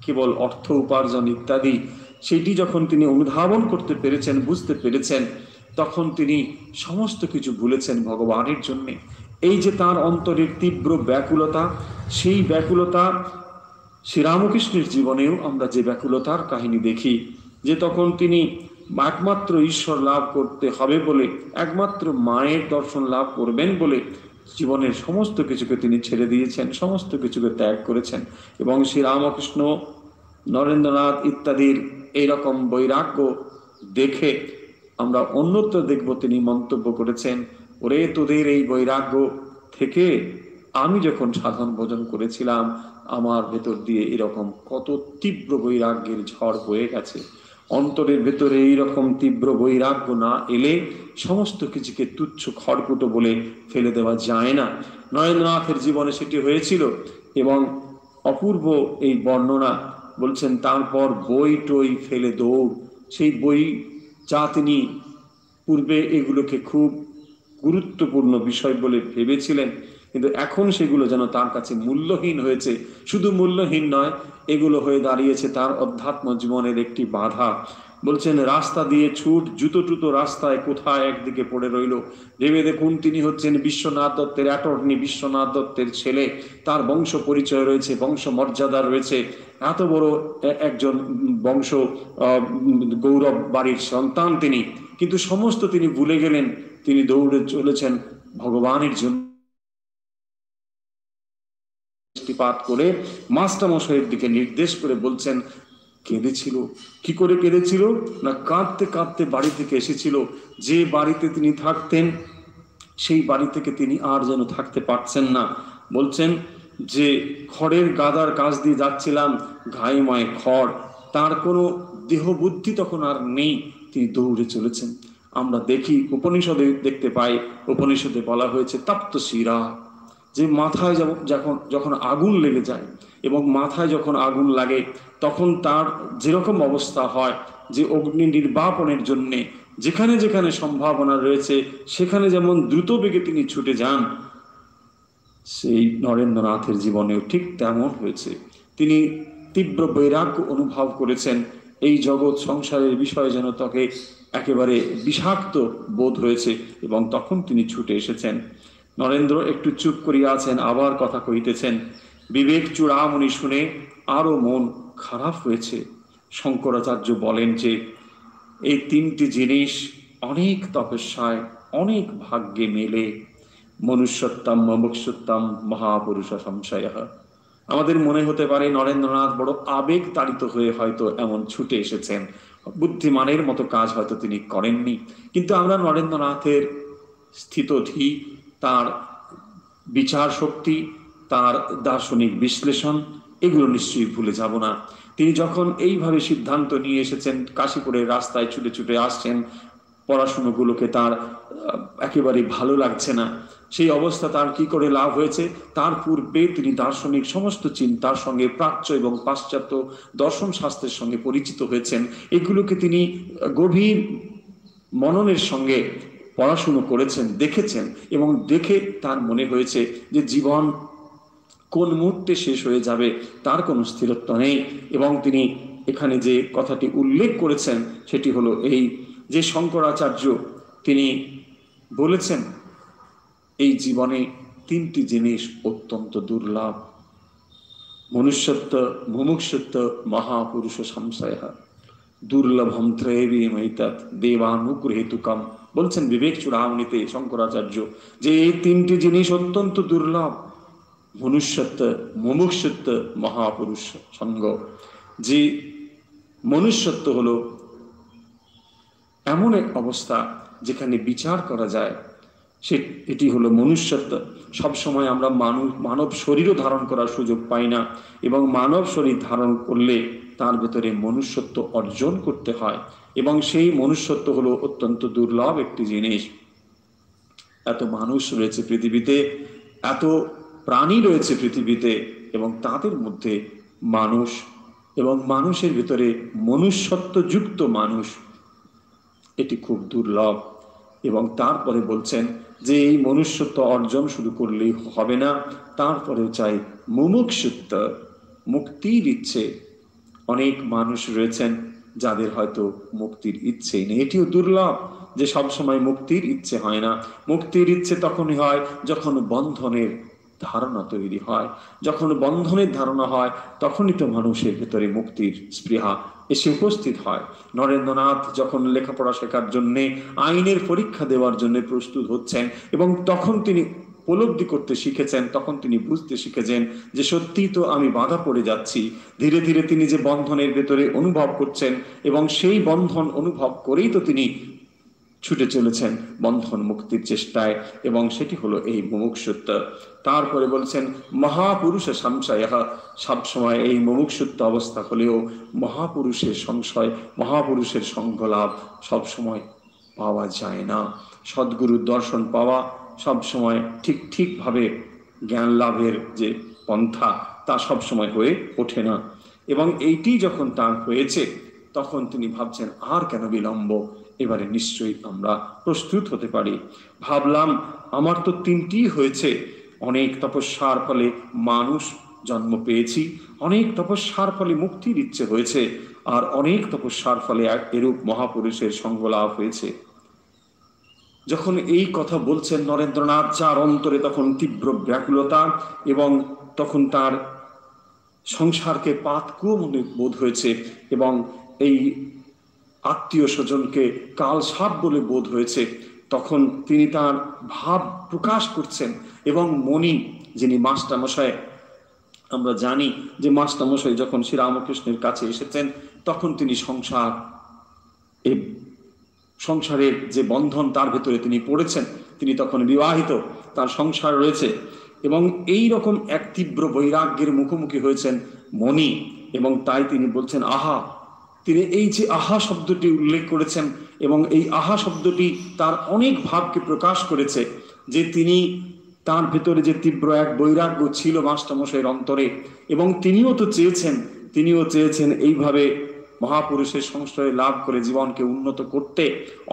কেবল অর্থ উপার্জন ইত্যাদি, সেটি যখন তিনি অনুধাবন করতে পেরেছেন, বুঝতে পেরেছেন, তখন তিনি সমস্ত কিছু ভুলেছেন ভগবানের জন্যে। এই যে তার অন্তরের তীব্র ব্যাকুলতা, সেই ব্যাকুলতা শ্রীরামকৃষ্ণের জীবনেও আমরা যে ব্যাকুলতার কাহিনী দেখি, যে তখন তিনি একমাত্র ঈশ্বর লাভ করতে হবে বলে, একমাত্র মায়ের দর্শন লাভ করবেন বলে জীবনের সমস্ত কিছুকে তিনি ছেড়ে দিয়েছেন, সমস্ত কিছুকে ত্যাগ করেছেন। এবং শ্রীরামকৃষ্ণ, নরেন্দ্রনাথ ইত্যাদির এইরকম বৈরাগ্য দেখে আমরা অন্যত্র দেখব তিনি মন্তব্য করেছেন, ওরে তোদের এই বৈরাগ্য থেকে আমি যখন সাধন ভোজন করেছিলাম, আমার ভেতর দিয়ে এরকম কত তীব্র বৈরাগ্যের ঝড় বয়ে গেছে। অন্তরের ভেতরে এইরকম তীব্র বৈরাগ্য না এলে সমস্ত কিছুকে তুচ্ছ খড়কুটো বলে ফেলে দেওয়া যায় না। নরেন্দ্রনাথের জীবনে সেটি হয়েছিল। এবং অপূর্ব এই বর্ণনা বলছেন, তারপর বই টই ফেলে দৌড়। সেই বই যা তিনি পূর্বে এগুলোকে খুব গুরুত্বপূর্ণ বিষয় বলে ভেবেছিলেন, কিন্তু এখন সেগুলো যেন তার কাছে মূল্যহীন হয়েছে। শুধু মূল্যহীন নয়, এগুলো হয়ে দাঁড়িয়েছে তার অধ্যাত্ম জীবনের একটি বাধা। বলছেন, রাস্তা দিয়ে ছুট, জুতো টুতো রাস্তায় কোথায় একদিকে পড়ে রইল। ভেবে দেখুন, তিনি হচ্ছেন বিশ্বনাথ দত্তের অ্যাটর্নি, বিশ্বনাথ দত্তের ছেলে, তার বংশ পরিচয় রয়েছে, বংশ মর্যাদা রয়েছে, এত বড় একজন বংশ গৌরব বাড়ির সন্তান তিনি, কিন্তু সমস্ত তিনি ভুলে গেলেন। তিনি দৌড়ে চলেছেন ভগবানের জন্য। দৃষ্টিপাত করে মাস্টারমশাইয়ের দিকে নির্দেশ করে বলছেন, কেঁদেছিল। কি করে কেঁদেছিল না, কাঁদতে কাঁদতে বাড়ি থেকে এসেছিল। যে বাড়িতে তিনি থাকতেন, সেই বাড়ি থেকে তিনি আর যেন থাকতে পারছেন না। বলছেন যে খড়ের গাদার কাজ দিয়ে যাচ্ছিলাম, গায়ে ময়ে খড়, তার কোনো দেহ বুদ্ধি তখন আর নেই, তিনি দৌড়ে চলেছেন। আমরা দেখি, উপনিষদে দেখতে পাই, উপনিষদে বলা হয়েছে তপ্ত শিরা, যে মাথায় যখন আগুন লেগে যায়, এবং মাথায় যখন আগুন লাগে তখন তার যেরকম অবস্থা হয়, যে অগ্নি নির্বাপনের জন্যে যেখানে যেখানে সম্ভাবনা রয়েছে সেখানে যেমন দ্রুত বেগে তিনি ছুটে যান, সেই নরেন্দ্রনাথের জীবনেও ঠিক তেমন হয়েছে। তিনি তীব্র বৈরাগ্য অনুভব করেছেন। এই জগৎ সংসারের বিষয়ে যেন তাকে একেবারে বিষাক্ত বোধ হয়েছে, এবং তখন তিনি ছুটে এসেছেন। নরেন্দ্র একটু চুপ করিয়া আছেন, আবার কথা কহিতেছেন। বিবেক চূড়ামণি শুনে আরো মন খারাপ হয়েছে। শঙ্করাচার্য বলেন যে এই তিনটি জিনিস অনেক তপস্যায়, অনেক ভাগ্যে মেলে। মনুষ্যত্বম মুমুক্ষুত্বম মহাপুরুষ সংশয়। আমাদের মনে হতে পারে নরেন্দ্রনাথ বড় আবেগ তাড়িত হয়ে হয়তো এমন ছুটে এসেছেন, বুদ্ধিমানের মতো কাজ হয়তো তিনি করেননি। কিন্তু আমরা নরেন্দ্রনাথের স্থিতধি, তার বিচার শক্তি, তার দার্শনিক বিশ্লেষণ, এগুলো নিশ্চয়ই ভুলে যাব না। তিনি যখন এইভাবে সিদ্ধান্ত নিয়ে এসেছেন, কাশীপুরের রাস্তায় ছুটে ছুটে আসছেন, পড়াশুনোগুলোকে তার একেবারে ভালো লাগছে না, সেই অবস্থা তার কি করে লাভ হয়েছে? তার পূর্বে তিনি দার্শনিক সমস্ত চিন্তার সঙ্গে, প্রাচ্য এবং পাশ্চাত্য দর্শন শাস্ত্রের সঙ্গে পরিচিত হয়েছেন। এগুলোকে তিনি গভীর মননের সঙ্গে পড়াশুনো করেছেন, দেখেছেন, এবং দেখে তার মনে হয়েছে যে জীবন কোন মুহূর্তে শেষ হয়ে যাবে তার কোনো স্থিরত্ব নেই। এবং তিনি এখানে যে কথাটি উল্লেখ করেছেন সেটি হলো এই, যে শঙ্করাচার্য তিনি বলেছেন এই জীবনে তিনটি জিনিস অত্যন্ত দুর্লভ: মনুষ্যত্ব, মুমুক্ষুত্ব, মহাপুরুষ সংশয়। দুর্লভম ত্রয়ীমৈতৎ দেবানুগ্রহেতুকম। বলছেন বিবেক চূড়ামণিতে শঙ্করাচার্য যে এই তিনটি জিনিস অত্যন্ত দুর্লভ: মনুষ্যত্ব, মুমুক্ষুত্ব, মহাপুরুষ সঙ্গ। যে মনুষ্যত্ব হলো এমন এক অবস্থা যেখানে বিচার করা যায়, এটি হলো মনুষ্যত্ব। সবসময় আমরা মানব শরীরও ধারণ করার সুযোগ পাই না, এবং মানব শরীর ধারণ করলে তার ভেতরে মনুষ্যত্ব অর্জন করতে হয়, এবং সেই মনুষ্যত্ব হলো অত্যন্ত দুর্লভ একটি জিনিস। এত মানুষ রয়েছে পৃথিবীতে, এত প্রাণী রয়েছে পৃথিবীতে, এবং তাদের মধ্যে মানুষ এবং মানুষের ভিতরে মনুষ্যত্বযুক্ত মানুষ, এটি খুব দুর্লভ। এবং তারপরে বলছেন যে এই মনুষ্যত্ব অর্জন শুরু করলেই হবে না, তারপরেও চাই মুমুক্ষুত্ব, মুক্তির ইচ্ছে। অনেক মানুষ রয়েছেন যাদের হয়তো মুক্তির ইচ্ছেই নেই। এটিও দুর্লভ যে সবসময় মুক্তির ইচ্ছে হয় না। মুক্তির ইচ্ছে তখনই হয় যখন বন্ধনের ধারণা তৈরি হয়। যখন বন্ধনের ধারণা হয় তখনই তো মানুষের ভেতরে মুক্তির স্পৃহা এসে উপস্থিত হয়। নরেন্দ্রনাথ যখন লেখাপড়া শেখার জন্যে, আইনের পরীক্ষা দেওয়ার জন্য প্রস্তুত হচ্ছেন, এবং তখন তিনি উপলব্ধি করতে শিখেছেন, তখন তিনি বুঝতে শিখেছেন যে সত্যিই তো আমি বাধা পড়ে যাচ্ছি। ধীরে ধীরে তিনি যে বন্ধনের ভেতরে অনুভব করছেন, এবং সেই বন্ধন অনুভব করেই তো তিনি ছুটে চলেছেন বন্ধন মুক্তির চেষ্টায়, এবং সেটি হলো এই মুমুক্ষুত্ব। তারপরে বলছেন মহাপুরুষ সংশয়। সবসময় এই মুমুক্ষুত্ব অবস্থা হলেও মহাপুরুষের সংশয়, মহাপুরুষের সঙ্গলাভ সবসময় পাওয়া যায় না। সদ্গুরুর দর্শন পাওয়া সবসময় ঠিকভাবে জ্ঞান লাভের যে পন্থা তা সবসময় হয়ে ওঠে না। এবং এইটি যখন তার হয়েছে তখন তিনি ভাবছেন আর কেন বিলম্ব, এবারে নিশ্চয়ই আমরা প্রস্তুত হতে পারি। ভাবলাম আমার তো তিনটি হয়েছে, অনেক তপস্যার ফলে মানুষ জন্ম পেয়েছি, অনেক তপস্যার ফলে মুক্তির ইচ্ছে হয়েছে, আর অনেক তপস্যার ফলে এরূপ মহাপুরুষের সঙ্গ লাভ হয়েছে। যখন এই কথা বলছেন নরেন্দ্রনাথ, যার অন্তরে তখন তীব্র ব্যাকুলতা, এবং তখন তার সংসারকে পাতকুয়ো মনে বোধ হয়েছে, এবং এই আত্মীয় স্বজনকে কালসাপ বলে বোধ হয়েছে, তখন তিনি তার ভাব প্রকাশ করছেন। এবং মণি, যিনি মাস্টারমশাই, আমরা জানি যে মাস্টারমশাই যখন শ্রীরামকৃষ্ণের কাছে এসেছেন তখন তিনি সংসারের যে বন্ধন তার ভেতরে তিনি পড়েছেন, তিনি তখন বিবাহিত, তার সংসার রয়েছে, এবং এই রকম এক তীব্র বৈরাগ্যের মুখোমুখি হয়েছেন মণি। এবং তাই তিনি বলছেন আহা। তিনি এই যে আহা শব্দটি উল্লেখ করেছেন, এবং এই আহা শব্দটি তার অনেক ভাবকে প্রকাশ করেছে, যে তিনি তার ভেতরে যে তীব্র এক বৈরাগ্য ছিল মাস্টারমশাইয়ের অন্তরে, এবং তিনিও চেয়েছেন এইভাবে মহাপুরুষের সংশ্রয় লাভ করে জীবনকে উন্নত করতে,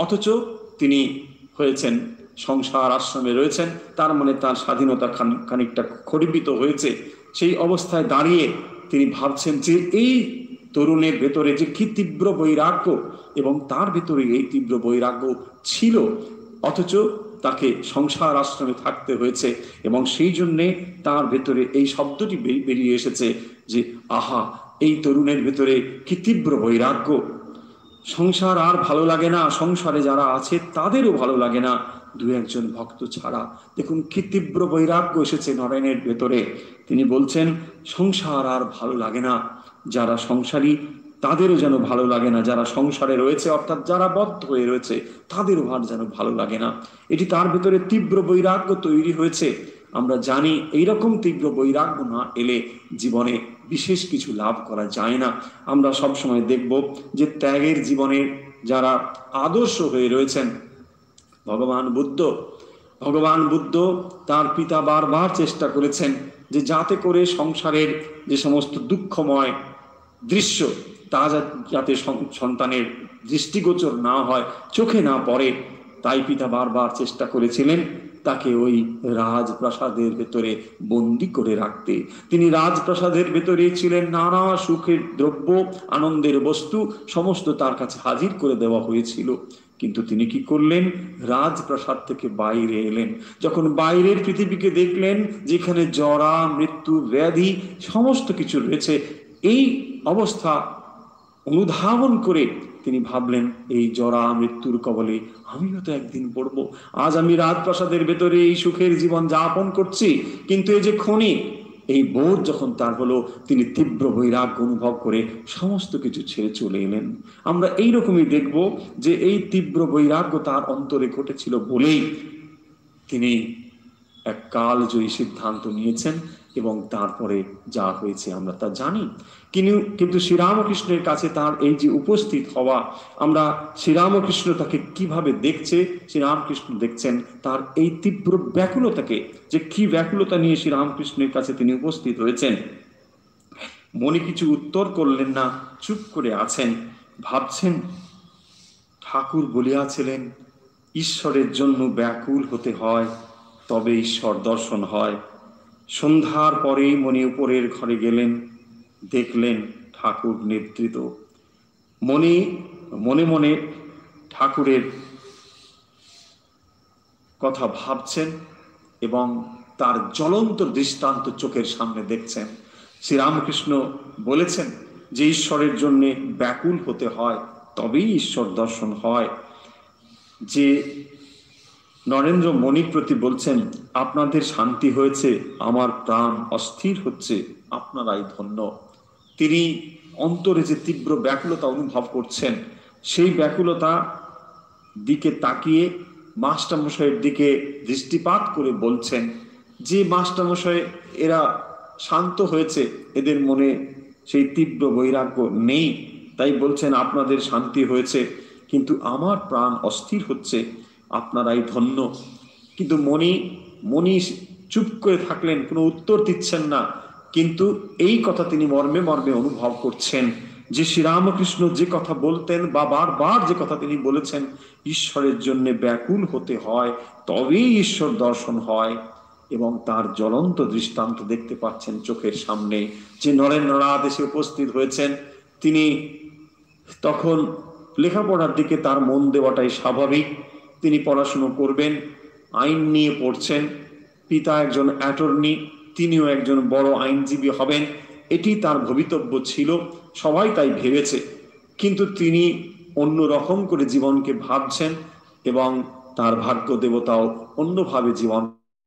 অথচ তিনি হয়েছেন সংসার আশ্রমে রয়েছেন, তার মানে তার স্বাধীনতা খানিকটা খর্বিত হয়েছে। সেই অবস্থায় দাঁড়িয়ে তিনি ভাবছেন যে এই তরুণের ভেতরে যে কি তীব্র বৈরাগ্য, এবং তার ভেতরে এই তীব্র বৈরাগ্য ছিল, অথচ তাকে সংসার আশ্রমে থাকতে হয়েছে, এবং সেই জন্যে তার ভেতরে এই শব্দটি বেরিয়ে এসেছে যে আহা, এই তরুণের ভেতরে কি তীব্র বৈরাগ্য। সংসার আর ভালো লাগে না, সংসারে যারা আছে তাদেরও ভালো লাগে না, দু একজন ভক্ত ছাড়া। দেখুন কি তীব্র বৈরাগ্য এসেছে নরেনের ভেতরে। তিনি বলছেন সংসার আর ভালো লাগে না, যারা সংসারী তাদেরও যেন ভালো লাগে না, যারা সংসারে রয়েছে অর্থাৎ যারা বদ্ধ হয়ে রয়েছে তাদেরও যেন ভালো লাগে না। এটি তার ভিতরে তীব্র বৈরাগ্য তৈরি হয়েছে। আমরা জানি এইরকম তীব্র বৈরাগ্য না এলে জীবনে বিশেষ কিছু লাভ করা যায় না। আমরা সবসময় দেখব যে ত্যাগের জীবনে যারা আদর্শ হয়ে রয়েছেন, ভগবান বুদ্ধ তার পিতা বারবার চেষ্টা করেছেন যে যাতে করে সংসারের যে সমস্ত দুঃখময় দৃশ্য তা যাতে সন্তানের দৃষ্টিগোচর না হয়, চোখে না পড়ে, তাই পিতা বারবার চেষ্টা করেছিলেন তাকে ওই রাজপ্রাসাদের ভেতরে বন্দি করে রাখতে। তিনি রাজপ্রাসাদের ভেতরে ছিলেন, নানা সুখের দ্রব্য, আনন্দের বস্তু সমস্ত তার কাছে হাজির করে দেওয়া হয়েছিল। কিন্তু তিনি কি করলেন? রাজপ্রাসাদ থেকে বাইরে এলেন। যখন বাইরের পৃথিবীকে দেখলেন, যেখানে জরা, মৃত্যু, ব্যাধি সমস্ত কিছু রয়েছে, এই অবস্থা অনুধাবন করে তিনি ভাবলেন, এই জরা মৃত্যুর কবলে আমিও তো একদিন পড়বো। আজ আমি রাজপ্রাসাদের ভেতরে এই সুখের জীবন যাপন করছি, কিন্তু এই যে ক্ষণিক, এই বোধ যখন তার হলো, তিনি তীব্র বৈরাগ্য অনুভব করে সমস্ত কিছু ছেড়ে চলে এলেন। আমরা এইরকমই দেখব যে এই তীব্র বৈরাগ্য তার অন্তরে ঘটেছিল বলেই তিনি এক কালজয়ী সিদ্ধান্ত নিয়েছেন, এবং তারপরে যা হয়েছে আমরা তা জানি। কিন্তু শ্রীরামকৃষ্ণের কাছে তার এই যে উপস্থিত হওয়া, আমরা শ্রীরামকৃষ্ণ তাকে কিভাবে দেখছে, শ্রীরামকৃষ্ণ দেখছেন তার এই তীব্র ব্যাকুলতাকে, যে কি ব্যাকুলতা নিয়ে শ্রীরামকৃষ্ণের কাছে তিনি উপস্থিত হয়েছেন। মনে কিছু উত্তর করলেন না, চুপ করে আছেন, ভাবছেন। ঠাকুর বলিয়াছিলেন, ঈশ্বরের জন্য ব্যাকুল হতে হয়, তবে ঈশ্বর দর্শন হয়। সন্ধ্যার পরেই মনে উপরের ঘরে গেলেন, দেখলেন ঠাকুর নিদ্রিত। মনে মনে ঠাকুরের কথা ভাবছেন এবং তার জ্বলন্ত দৃষ্টান্ত চোখের সামনে দেখছেন। শ্রীরামকৃষ্ণ বলেছেন যে ঈশ্বরের জন্য ব্যাকুল হতে হয়, তবেই ঈশ্বর দর্শন হয়। যে নরেন্দ্র মণির প্রতি বলছেন, আপনাদের শান্তি হয়েছে, আমার প্রাণ অস্থির হচ্ছে, আপনারাই ধন্য। তিনি অন্তরে যে তীব্র ব্যাকুলতা অনুভব করছেন, সেই ব্যাকুলতা দিকে তাকিয়ে মাস্টারমশাইয়ের দিকে দৃষ্টিপাত করে বলছেন যে, মাস্টারমশাই এরা শান্ত হয়েছে, এদের মনে সেই তীব্র বৈরাগ্য নেই, তাই বলছেন আপনাদের শান্তি হয়েছে, কিন্তু আমার প্রাণ অস্থির হচ্ছে, আপনারাই ধন্য। কিন্তু মণি চুপ করে থাকলেন, কোনো উত্তর দিচ্ছেন না। কিন্তু এই কথা তিনি মর্মে মর্মে অনুভব করছেন যে শ্রীরামকৃষ্ণ যে কথা বলতেন, বা বারবার যে কথা তিনি বলেছেন, ঈশ্বরের জন্য ব্যাকুল হতে হয়, তবেই ঈশ্বর দর্শন হয়। এবং তার জ্বলন্ত দৃষ্টান্ত দেখতে পাচ্ছেন চোখের সামনে, যে নরেন্দ্রনাথ এসে উপস্থিত হয়েছেন। তিনি তখন লেখাপড়ার দিকে তার মন দেওয়াটাই স্বাভাবিক। তিনি পড়াশুনো করবেন, আইন নিয়ে পড়ছেন। পিতা একজন অ্যাটর্নি, তিনিও একজন বড় আইনজীবী হবেন, এটি তার ভবিতব্য ছিল, সবাই তাই ভেবেছে। কিন্তু তিনি অন্য রকম করে জীবনকে ভাবছেন, এবং তার ভাগ্য দেবতাও অন্যভাবে জীবন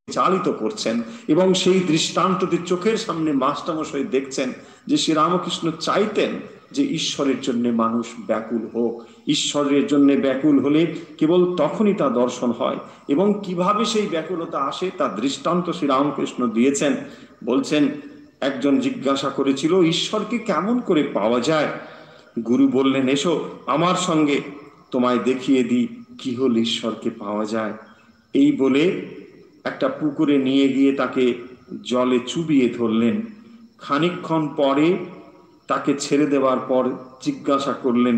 চালিত করছেন। এবং সেই দৃষ্টান্তটি চোখের সামনে মাস্টারমশাই দেখছেন যে শ্রীরামকৃষ্ণ চাইতেন যে ঈশ্বরের জন্য মানুষ ব্যাকুল হোক, ঈশ্বরের জন্য ব্যাকুল হলে কেবল তখনই তা দর্শন হয়। এবং কিভাবে সেই ব্যাকুলতা আসে তার দৃষ্টান্ত শ্রীরামকৃষ্ণ দিয়েছেন। বলছেন, একজন জিজ্ঞাসা করেছিল ঈশ্বরকে কেমন করে পাওয়া যায়। গুরু বললেন, এসো আমার সঙ্গে, তোমায় দেখিয়ে দিই কি হল ঈশ্বরকে পাওয়া যায়। এই বলে একটা পুকুরে নিয়ে গিয়ে তাকে জলে চুবিয়ে ধরলেন। খানিকক্ষণ পরে তাকে ছেড়ে দেওয়ার পর জিজ্ঞাসা করলেন,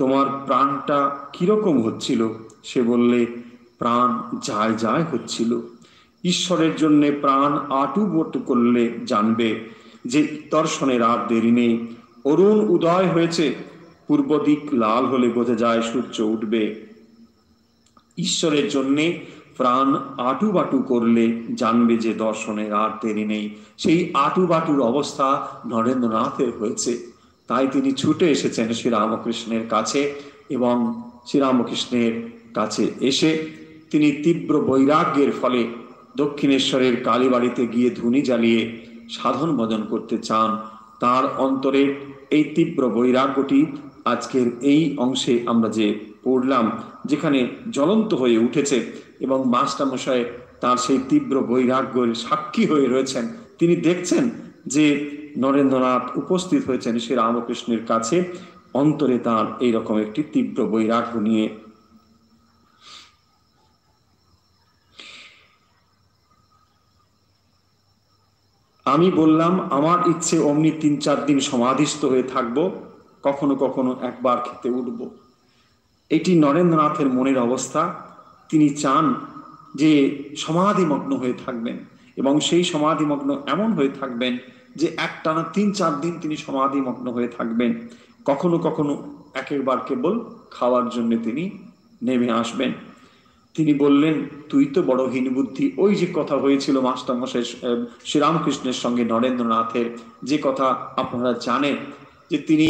তোমার প্রাণটা কিরকম হচ্ছিল? সে বললে, প্রাণ যায় যায় হচ্ছিল। ঈশ্বরের জন্য প্রাণ আটুবটু করলে জানবে যে দর্শনের আর দেরি নেই। অরুণ উদয় হয়েছে, পূর্ব দিক লাল হলে বোঝা যায় সূর্য উঠবে। ঈশ্বরের জন্য প্রাণ আটুবাটু করলে জানবে যে দর্শনের আর দেরি নেই। সেই আটুবাটুর অবস্থা নরেন্দ্রনাথের হয়েছে। তাই তিনি ছুটে এসেছেন শ্রীরামকৃষ্ণের কাছে, এবং শ্রীরামকৃষ্ণের কাছে এসে তিনি তীব্র বৈরাগ্যের ফলে দক্ষিণেশ্বরের কালীবাড়িতে গিয়ে ধুনি জ্বালিয়ে সাধন ভজন করতে চান। তার অন্তরে এই তীব্র বৈরাগ্যটি আজকের এই অংশে আমরা যে পড়লাম, যেখানে জ্বলন্ত হয়ে উঠেছে, এবং মাস্টারমশাই তার সেই তীব্র বৈরাগ্যের সাক্ষী হয়ে রয়েছেন। তিনি দেখছেন যে নরেন্দ্রনাথ উপস্থিত হয়েছেন শ্রীরামকৃষ্ণের কাছে, অন্তরে তার এইরকম একটি তীব্র বৈরাগ্য নিয়ে। আমি বললাম, আমার ইচ্ছে অমনি 3-4 দিন সমাধিস্থ হয়ে থাকবো, কখনো কখনো একবার খেতে উঠব। এটি নরেন্দ্রনাথের মনের অবস্থা। তিনি চান যে সমাধিমগ্ন হয়ে থাকবেন, এবং সেই সমাধিমগ্ন এমন হয়ে থাকবেন যে একটানা 3-4 দিন তিনি সমাধিমগ্ন হয়ে থাকবেন। কখনো কখনো একবার কেবল খাওয়ার জন্য তিনি নেমে আসবেন। তিনি বললেন, তুই তো বড় হীনবুদ্ধি। ওই যে কথা হয়েছিল মাস্টারমশাই শ্রীরামকৃষ্ণের সঙ্গে নরেন্দ্রনাথের, যে কথা আপনারা জানেন, যে তিনি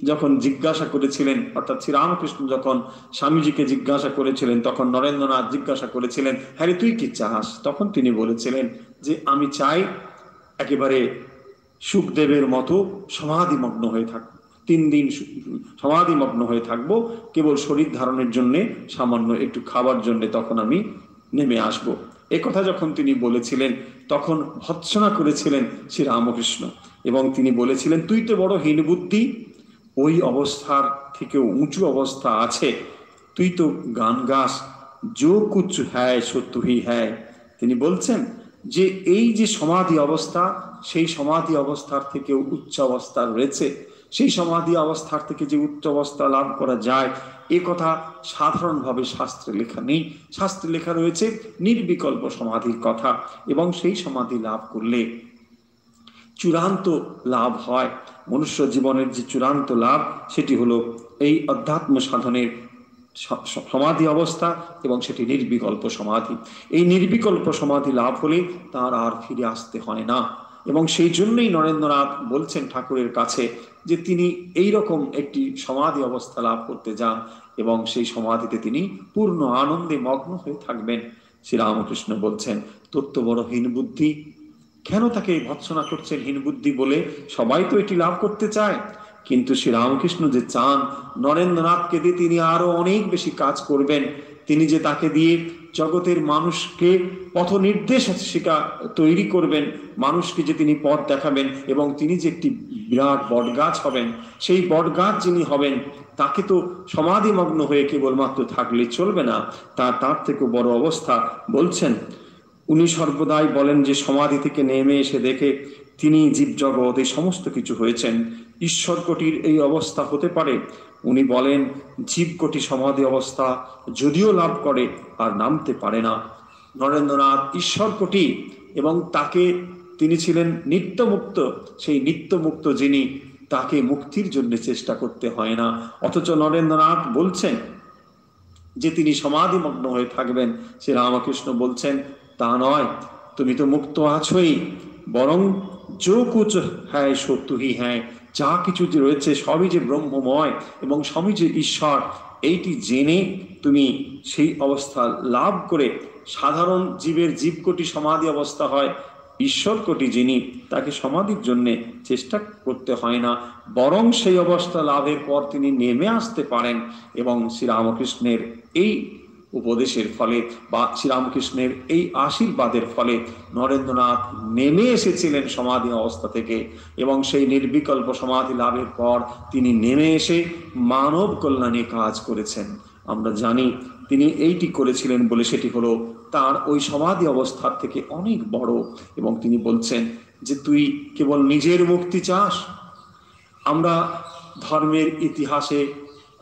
যখন জিজ্ঞাসা করেছিলেন, অর্থাৎ শ্রীরামকৃষ্ণ যখন স্বামীজিকে জিজ্ঞাসা করেছিলেন, তখন নরেন্দ্রনাথ জিজ্ঞাসা করেছিলেন, হ্যাঁ তুই কি চাস? তখন তিনি বলেছিলেন যে আমি চাই একেবারে সুখদেবের মতো সমাধিমগ্ন হয়ে থাকবো, 3 দিন সমাধিমগ্ন হয়ে থাকবো, কেবল শরীর ধারণের জন্য সামান্য একটু খাবার জন্য তখন আমি নেমে আসব। এ কথা যখন তিনি বলেছিলেন তখন ভৎসনা করেছিলেন শ্রী রামকৃষ্ণ, এবং তিনি বলেছিলেন, তুই তো বড় হীনবুদ্ধি, ওই অবস্থার থেকেও উঁচু অবস্থা আছে, তুই তো গান গাস, जो कुछ है सो तू ही है। তিনি বলছেন যে এই যে সমাধি অবস্থা, সেই সমাধি অবস্থার থেকেও উচ্চ অবস্থা রয়েছে, সেই সমাধি অবস্থার থেকে যে উচ্চ অবস্থা লাভ করা যায় এ কথা সাধারণভাবে শাস্ত্রে লেখা নেই। শাস্ত্রে লেখা রয়েছে নির্বিকল্প সমাধির কথা, এবং সেই সমাধি লাভ করলে চূড়ান্ত লাভ হয়। মনুষ্য জীবনের যে চূড়ান্ত লাভ সেটি হলো এই অধ্যাত্ম সাধনের সমাধি অবস্থা, এবং সেটি নির্বিকল্প সমাধি। এই নির্বিকল্প সমাধি লাভ হলে তার আর ফিরে আসতে হয় না, এবং সেই জন্যই নরেন্দ্রনাথ বলছেন ঠাকুরের কাছে যে তিনি এই রকম একটি সমাধি অবস্থা লাভ করতে যান, এবং সেই সমাধিতে তিনি পূর্ণ আনন্দে মগ্ন হয়ে থাকবেন। শ্রীরামকৃষ্ণ বলছেন, তোর তো বড় হীনবুদ্ধি। কেন তাকে ভৎসনা করছেন হীনবুদ্ধি বলে? সবাই তো এটি লাভ করতে চায়, কিন্তু শ্রীরামকৃষ্ণ যে চান নরেন্দ্রনাথকে দিয়ে তিনি আরো অনেক বেশি কাজ করবেন, তিনি যে তাকে দিয়ে জগতের মানুষকে পথ নির্দেশ তৈরি করবেন, মানুষকে যে তিনি পথ দেখাবেন, এবং তিনি যে একটি বিরাট বটগাছ হবেন, সেই বটগাছ যিনি হবেন তাকে তো সমাধিমগ্ন হয়ে কেবলমাত্র থাকলে চলবে না, তার থেকে বড় অবস্থা বলছেন। উনি সর্বদাই বলেন যে সমাধি থেকে নেমে এসে দেখে তিনি জীবজগৎ এই সমস্ত কিছু হয়েছেন, ঈশ্বর কোটির এই অবস্থা হতে পারে। উনি বলেন জীবকোটি সমাধি অবস্থা যদিও লাভ করে আর নামতে পারে না। নরেন্দ্রনাথ ঈশ্বর কোটি, এবং তাকে তিনি ছিলেন নিত্যমুক্ত, সেই নিত্যমুক্ত যিনি, তাকে মুক্তির জন্য চেষ্টা করতে হয় না। অথচ নরেন্দ্রনাথ বলছেন যে তিনি সমাধিমগ্ন হয়ে থাকবেন। শ্রী রামকৃষ্ণ বলছেন তা নয়, তুমি তো মুক্ত আছোই, বরং जो कुछ है सो तू ही है, যা কিছু যে রয়েছে সবই যে ব্রহ্মময় এবং সবই যে ঈশ্বর, এইটি জেনে তুমি সেই অবস্থা লাভ করে, সাধারণ জীবের জীবকোটি সমাধি অবস্থা হয়, ঈশ্বর কোটি যিনি, তাকে সমাধির জন্য চেষ্টা করতে হয় না, বরং সেই অবস্থা লাভের পর তিনি নেমে আসতে পারেন। এবং শ্রীরামকৃষ্ণের এই উপদেশের ফলে বা শ্রীরামকৃষ্ণের এই আশীর্বাদের ফলে নরেন্দ্রনাথ নেমে এসেছিলেন সমাধি অবস্থা থেকে, এবং সেই নির্বিকল্প সমাধি লাভের পর তিনি নেমে এসে মানব কল্যাণে কাজ করেছেন। আমরা জানি তিনি এইটি করেছিলেন বলে সেটি হলো তার ওই সমাধি অবস্থার থেকে অনেক বড়। এবং তিনি বলছেন যে তুই কেবল নিজের মুক্তি চাস। আমরা ধর্মের ইতিহাসে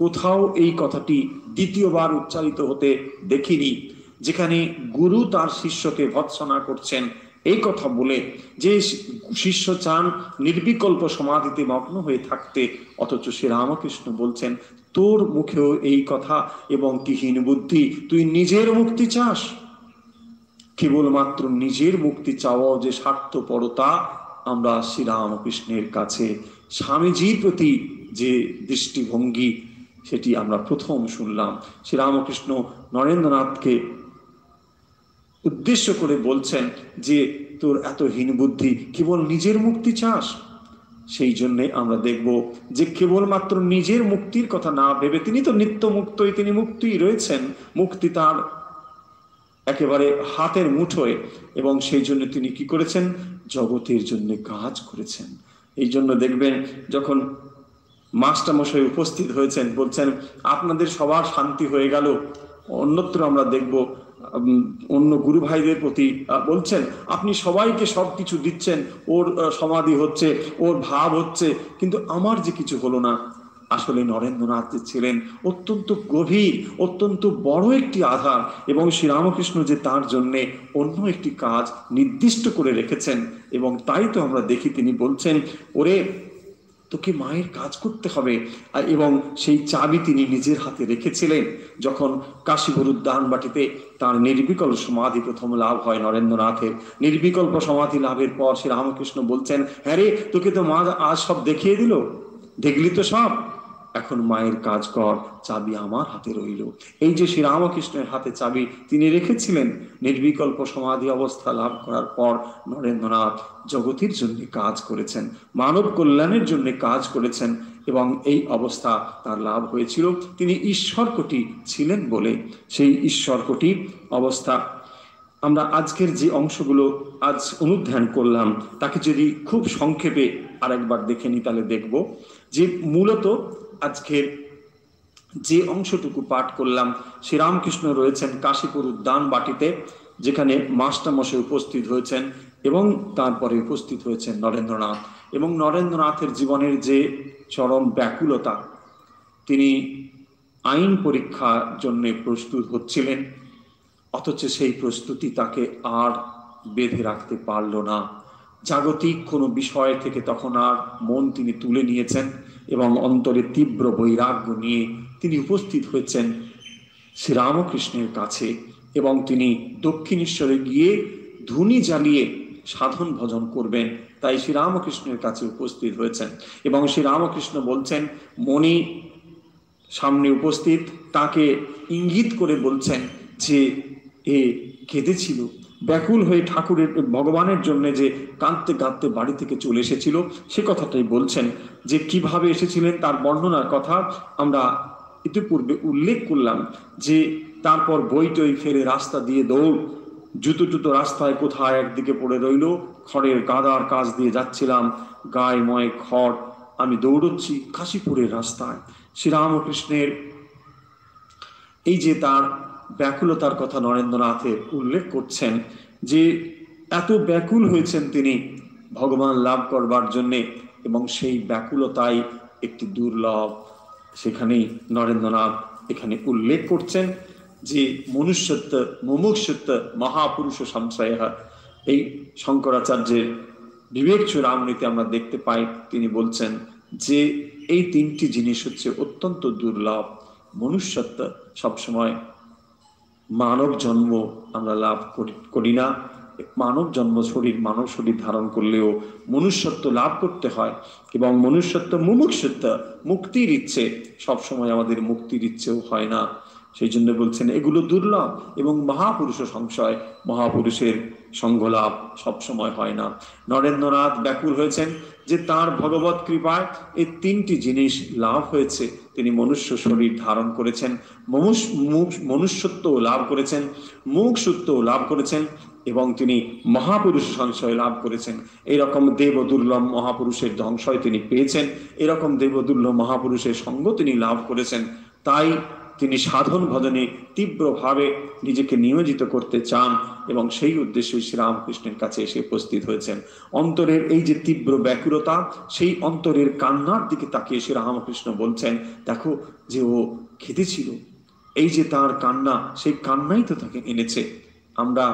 কোথাও এই কথাটি দ্বিতীয়বার উচ্চারিত হতে দেখিনি, যেখানে গুরু তার শিষ্যকে ভৎসনা করছেন এই কথা বলে যে শিষ্য চান নির্বিকল্প সমাধিতে মগ্ন হয়ে থাকতে, অথচ শ্রী রামকৃষ্ণ বলছেন তোর মুখেও এই কথা, এবং কি হীনবুদ্ধি, তুই নিজের মুক্তি চাস। কেবলমাত্র নিজের মুক্তি চাওয়া যে স্বার্থপরতা, আমরা শ্রী রামকৃষ্ণের কাছে স্বামীজির প্রতি যে দৃষ্টিভঙ্গি সেটি আমরা প্রথম শুনলাম। শ্রী রামকৃষ্ণ নরেন্দ্রনাথকে উদ্দেশ্য করে বলছেন যে তোর এত হীনবুদ্ধি, কেবল নিজের মুক্তি চাস। সেই জন্যে আমরা দেখব যে কেবলমাত্র নিজের মুক্তির কথা না ভেবে, তিনি তো নিত্য মুক্তই, তিনি মুক্তই রয়েছেন, মুক্তি তার একেবারে হাতের মুঠোয়, এবং সেই জন্য তিনি কি করেছেন, জগতের জন্য কাজ করেছেন। এই জন্য দেখবেন যখন মাস্টারমশাই উপস্থিত হয়েছেন, বলছেন আপনাদের সবার শান্তি হয়ে গেল। অন্যত্র আমরা দেখব অন্য গুরু ভাইদের প্রতি বলছেন আপনি সবাইকে সব কিছু দিচ্ছেন, ওর সমাধি হচ্ছে, ওর ভাব হচ্ছে, কিন্তু আমার যে কিছু হলো না, আসলে নরেন্দ্রনাথ ছিলেন অত্যন্ত গভীর, অত্যন্ত বড় একটি আধার, এবং শ্রীরামকৃষ্ণ যে তার জন্যে অন্য একটি কাজ নির্দিষ্ট করে রেখেছেন। এবং তাই তো আমরা দেখি তিনি বলছেন, ওরে তোকে মায়ের কাজ করতে হবে। এবং সেই চাবি তিনি নিজের হাতে রেখেছিলেন। যখন কাশীপুর দানবাটিতে তার নির্বিকল্প সমাধি প্রথম লাভ হয় নরেন্দ্রনাথের, নির্বিকল্প সমাধি লাভের পর শ্রী রামকৃষ্ণ বলছেন, হ্যাঁ রে, তোকে তো মা আজ সব দেখিয়ে দিল, দেখলি তো সব, এখন মায়ের কাজ কর, চাবি আমার হাতে রইল। এই যে শ্রীরামকৃষ্ণের হাতে চাবি তিনি রেখেছিলেন, নির্বিকল্প সমাধি অবস্থা লাভ করার পর নরেন্দ্রনাথ জগতের জন্য কাজ করেছেন, মানব কল্যাণের জন্য কাজ করেছেন, এবং এই অবস্থা তার লাভ হয়েছিল। তিনি ঈশ্বরকোটি ছিলেন বলে সেই ঈশ্বরকোটি অবস্থা আমরা আজকের যে অংশগুলো আজ অনুধ্যান করলাম তাকে যদি খুব সংক্ষেপে আরেকবার দেখে নিই, তাহলে দেখব যে মূলত আজকের যে অংশটুকু পাঠ করলাম, শ্রীরামকৃষ্ণ রয়েছেন কাশীপুর উদ্যান বাটিতে, যেখানে মাস্টারমশাই উপস্থিত হয়েছেন, এবং তারপরে উপস্থিত হয়েছেন নরেন্দ্রনাথ। এবং নরেন্দ্রনাথের জীবনের যে চরম ব্যাকুলতা, তিনি আইন পরীক্ষার জন্য প্রস্তুত হচ্ছিলেন, অথচ সেই প্রস্তুতি তাকে আর বেঁধে রাখতে পারল না। জাগতিক কোনো বিষয় থেকে তখন আর মন তিনি তুলে নিয়েছেন, এবং অন্তরে তীব্র বৈরাগ্য নিয়ে তিনি উপস্থিত হয়েছেন শ্রীরামকৃষ্ণের কাছে, এবং তিনি দক্ষিণেশ্বরে গিয়ে ধুনি জ্বালিয়ে সাধন ভজন করবেন, তাই শ্রীরামকৃষ্ণের কাছে উপস্থিত হয়েছেন। এবং শ্রীরামকৃষ্ণ বলছেন, মণি সামনে উপস্থিত, তাকে ইঙ্গিত করে বলছেন যে এ কেঁদেছিল, ব্যাকুল হয়ে ঠাকুরের ভগবানের জন্য যে কাঁদতে কাঁদতে বাড়ি থেকে চলে এসেছিল, সে কথাটাই বলছেন। যে কিভাবে এসেছিলেন তার বর্ণনার কথা আমরা ইতিপূর্বে উল্লেখ করলাম, যে তারপর বইটই ফেলে রাস্তা দিয়ে দৌড়, জুতো টুতো রাস্তায় কোথায় একদিকে পড়ে রইল, খড়ের গাদার কাজ দিয়ে যাচ্ছিলাম, গায়ে ময় খড়, আমি দৌড়চ্ছি কাশীপুরের রাস্তায়। শ্রীরামকৃষ্ণের এই যে তার ব্যাকুলতার কথা নরেন্দ্রনাথের উল্লেখ করছেন, যে এত ব্যাকুল হয়েছেন তিনি ভগবান লাভ করবার জন্যে, এবং সেই ব্যাকুলতাই একটি দুর্লভ, সেখানেই নরেন্দ্রনাথ এখানে উল্লেখ করছেন যে মনুষ্যত্ব মুমুক্ষুত্ব মহাপুরুষ সংশয়। এই শঙ্করাচার্যের বিবেক চূড়ামণিতে আমরা দেখতে পাই, তিনি বলছেন যে এই তিনটি জিনিস হচ্ছে অত্যন্ত দুর্লভ। মনুষ্যত্ব সবসময়, মানব জন্ম আমরা লাভ করি না, মানব জন্ম শরীর, মানব শরীর ধারণ করলেও মনুষ্যত্ব লাভ করতে হয়, এবং মনুষ্যত্ব মুমুক্ষুত্ব মুক্তির ইচ্ছে, সবসময় আমাদের মুক্তির ইচ্ছেও হয় না, সেই জন্য বলছেন এগুলো দুর্লভ। এবং মহাপুরুষ সংশয়, মহাপুরুষের সঙ্গ লাভ সবসময় হয় না। নরেন্দ্রনাথ ব্যাকুল হয়েছেন যে তার ভগবত কৃপায় এই তিনটি জিনিস লাভ হয়েছে, তিনি মনুষ্য শরীর ধারণ করেছেন, মনুষ্যত্ব লাভ করেছেন, মুমুক্ষুত্ব লাভ করেছেন, এবং তিনি মহাপুরুষ সংশয় লাভ করেছেন। এরকম দেবদুর্লভ মহাপুরুষের সংশয় তিনি পেয়েছেন, এরকম দেবদুর্লভ মহাপুরুষের সঙ্গ তিনি লাভ করেছেন। তাই তিনি সাধন ভজনে তীব্রভাবে নিজেকে নিয়োজিত করতে চান, এবং সেই উদ্দেশ্যে শ্রীরামকৃষ্ণের কাছে এসে উপস্থিত হয়েছেন। অন্তরের এই যে তীব্র ব্যাকুলতা, সেই অন্তরের কান্নার দিকে তাকিয়ে শ্রীরামকৃষ্ণ বলছেন, দেখো যে ও খেতেছিল, এই যে তার কান্না, সেই কান্নাই তো তাকে এনেছে। আমরা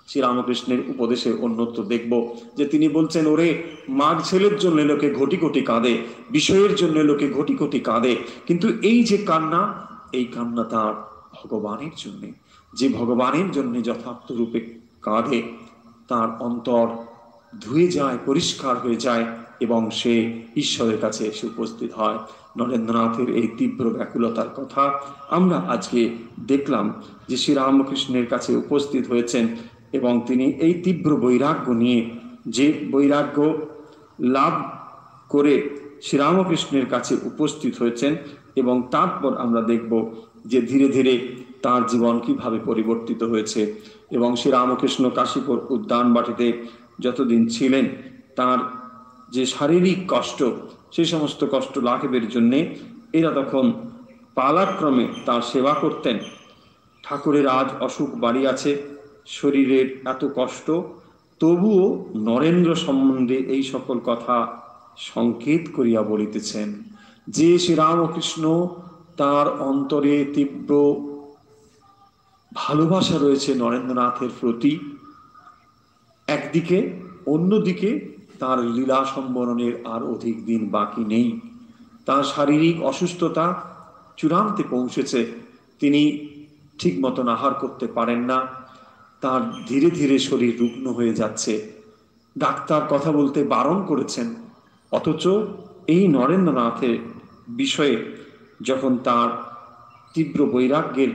শ্রীরামকৃষ্ণের উপদেশে অন্যত্র দেখব যে তিনি বলছেন, ওরে মাঘ ছেলের জন্য লোকে ঘটি ঘটি কাঁদে, বিষয়ের জন্য লোকে ঘটি ঘটি কাঁদে, কিন্তু এই যে কান্না, এই কান্না তার ভগবানের জন্য। যে ভগবানের জন্য যথার্থ রূপে কাঁদে, তার অন্তর ধুয়ে যায়, পরিষ্কার হয়ে যায়, এবং সে ঈশ্বরের কাছে এসে উপস্থিত হয়। নরেন্দ্রনাথের এই তীব্র ব্যাকুলতার কথা আমরা আজকে দেখলাম, যে শ্রীরামকৃষ্ণের কাছে উপস্থিত হয়েছেন, এবং তিনি এই তীব্র বৈরাগ্য নিয়ে, যে বৈরাগ্য লাভ করে শ্রীরামকৃষ্ণের কাছে উপস্থিত হয়েছেন, এবং তারপর আমরা দেখব যে ধীরে ধীরে তার জীবন কিভাবে পরিবর্তিত হয়েছে। এবং শ্রীরামকৃষ্ণ কাশীপুর উদ্যান বাটিতে যতদিন ছিলেন, তার যে শারীরিক কষ্ট, সেই সমস্ত কষ্ট লাঘবের জন্যে এরা তখন পালাক্রমে তার সেবা করতেন। ঠাকুরের আজ অসুখ বাড়ি আছে, শরীরের এত কষ্ট, তবুও নরেন্দ্র সম্বন্ধে এই সকল কথা সংকেত করিয়া বলিতেছেন। যে শ্রীরামকৃষ্ণ তার অন্তরে তীব্র ভালোবাসা রয়েছে নরেন্দ্রনাথের প্রতি একদিকে, অন্যদিকে তার লীলা সম্বরণের আর অধিক দিন বাকি নেই। তার শারীরিক অসুস্থতা চূড়ান্তে পৌঁছেছে, তিনি ঠিক মতন আহার করতে পারেন না, তার ধীরে ধীরে শরীর রুগ্ন হয়ে যাচ্ছে, ডাক্তার কথা বলতে বারণ করেছেন। অথচ এই নরেন্দ্রনাথের বিষয়ে যখন তার তীব্র বৈরাগ্যের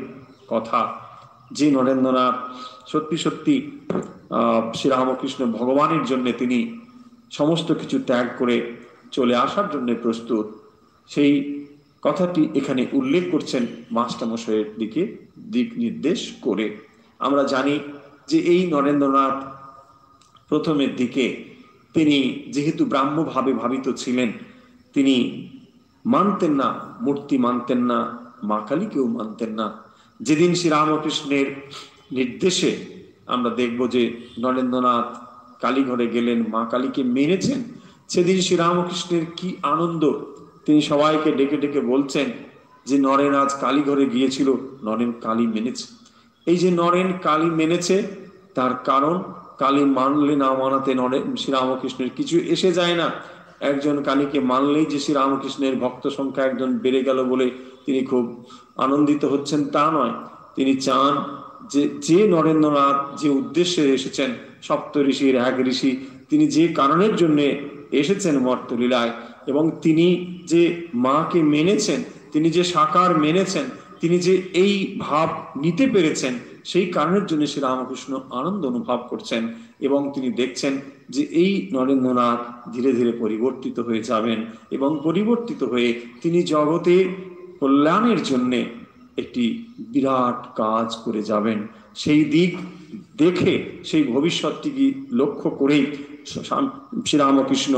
কথা, যে নরেন্দ্রনাথ সত্যি সত্যি শ্রীরামকৃষ্ণ ভগবানের জন্য তিনি সমস্ত কিছু ত্যাগ করে চলে আসার জন্য প্রস্তুত, সেই কথাটি এখানে উল্লেখ করছেন মাস্টারমশাইয়ের দিক নির্দেশ করে। আমরা জানি যে এই নরেন্দ্রনাথ প্রথমের দিকে তিনি যেহেতু ব্রাহ্মভাবে ভাবিত ছিলেন, তিনি মানতেন না, মূর্তি মানতেন না, মা কালীকেও মানতেন না। যেদিন শ্রীরামকৃষ্ণের নির্দেশে আমরা দেখব যে নরেন্দ্রনাথ কালীঘরে গেলেন, মা কালীকে মেনেছেন, সেদিন শ্রীরামকৃষ্ণের কি আনন্দ! তিনি সবাইকে ডেকে ডেকে বলছেন যে নরেন আজ কালীঘরে গিয়েছিল, নরেন কালী মেনেছে। এই যে নরেন কালী মেনেছে, তার কারণ কালী মানলে না মানাতে শ্রীরামকৃষ্ণের কিছু এসে যায় না। একজন কালীকে মানলেই যে শ্রীরামকৃষ্ণের ভক্ত সংখ্যা একজন বেড়ে গেল বলে তিনি খুব আনন্দিত হচ্ছেন তা নয়। তিনি চান যে নরেন্দ্রনাথ যে উদ্দেশ্যে এসেছেন, সপ্ত ঋষির এক ঋষি, তিনি যে কারণের জন্য এসেছেন মর্তলীলায়, এবং তিনি যে মাকে মেনেছেন, তিনি যে সাকার মেনেছেন, তিনি যে এই ভাব নিতে পেরেছেন, সেই কারণের জন্য শ্রীরামকৃষ্ণ আনন্দ অনুভব করছেন। এবং তিনি দেখছেন যে এই নরেন্দ্রনাথ ধীরে ধীরে পরিবর্তিত হয়ে যাবেন, এবং পরিবর্তিত হয়ে তিনি জগতে কল্যাণের জন্য একটি বিরাট কাজ করে যাবেন। সেই দিক দেখে, সেই ভবিষ্যৎটিকে লক্ষ্য করেই শ্রীরামকৃষ্ণ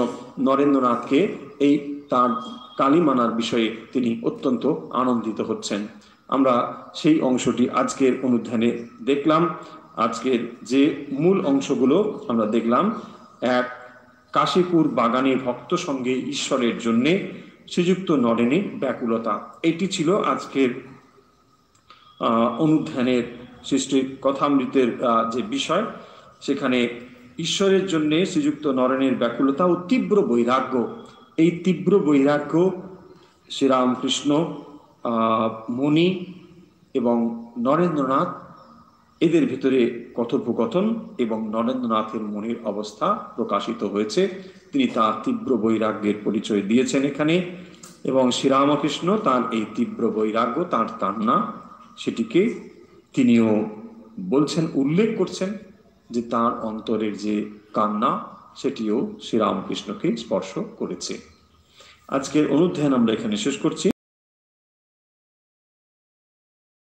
নরেন্দ্রনাথকে এই তার কালী মানার বিষয়ে তিনি অত্যন্ত আনন্দিত হচ্ছেন। আমরা সেই অংশটি আজকের অনুধ্যানে দেখলাম। আজকের যে মূল অংশগুলো আমরা দেখলাম, এক, কাশীপুর বাগানে ভক্ত সঙ্গে ঈশ্বরের জন্য শ্রীযুক্ত নরেনের ব্যাকুলতা। এটি ছিল আজকের অনুধ্যানের সৃষ্টি কথামৃতের যে বিষয়। সেখানে ঈশ্বরের জন্য শ্রীযুক্ত নরেনের ব্যাকুলতা ও তীব্র বৈরাগ্য, এই তীব্র বৈরাগ্য শ্রীরামকৃষ্ণ, মুনি এবং নরেন্দ্রনাথ, এদের ভিতরে কথোপকথন এবং নরেন্দ্রনাথের মনের অবস্থা প্রকাশিত হয়েছে। তিনি তার তীব্র বৈরাগ্যের পরিচয় দিয়েছেন এখানে, এবং শ্রীরামকৃষ্ণ তার এই তীব্র বৈরাগ্য, তার কান্না, সেটিকে তিনিও বলছেন, উল্লেখ করছেন যে তার অন্তরের যে কান্না, সেটিও শ্রীরামকৃষ্ণকে স্পর্শ করেছে। আজকের অনুধ্যান আমরা এখানে শেষ করছি।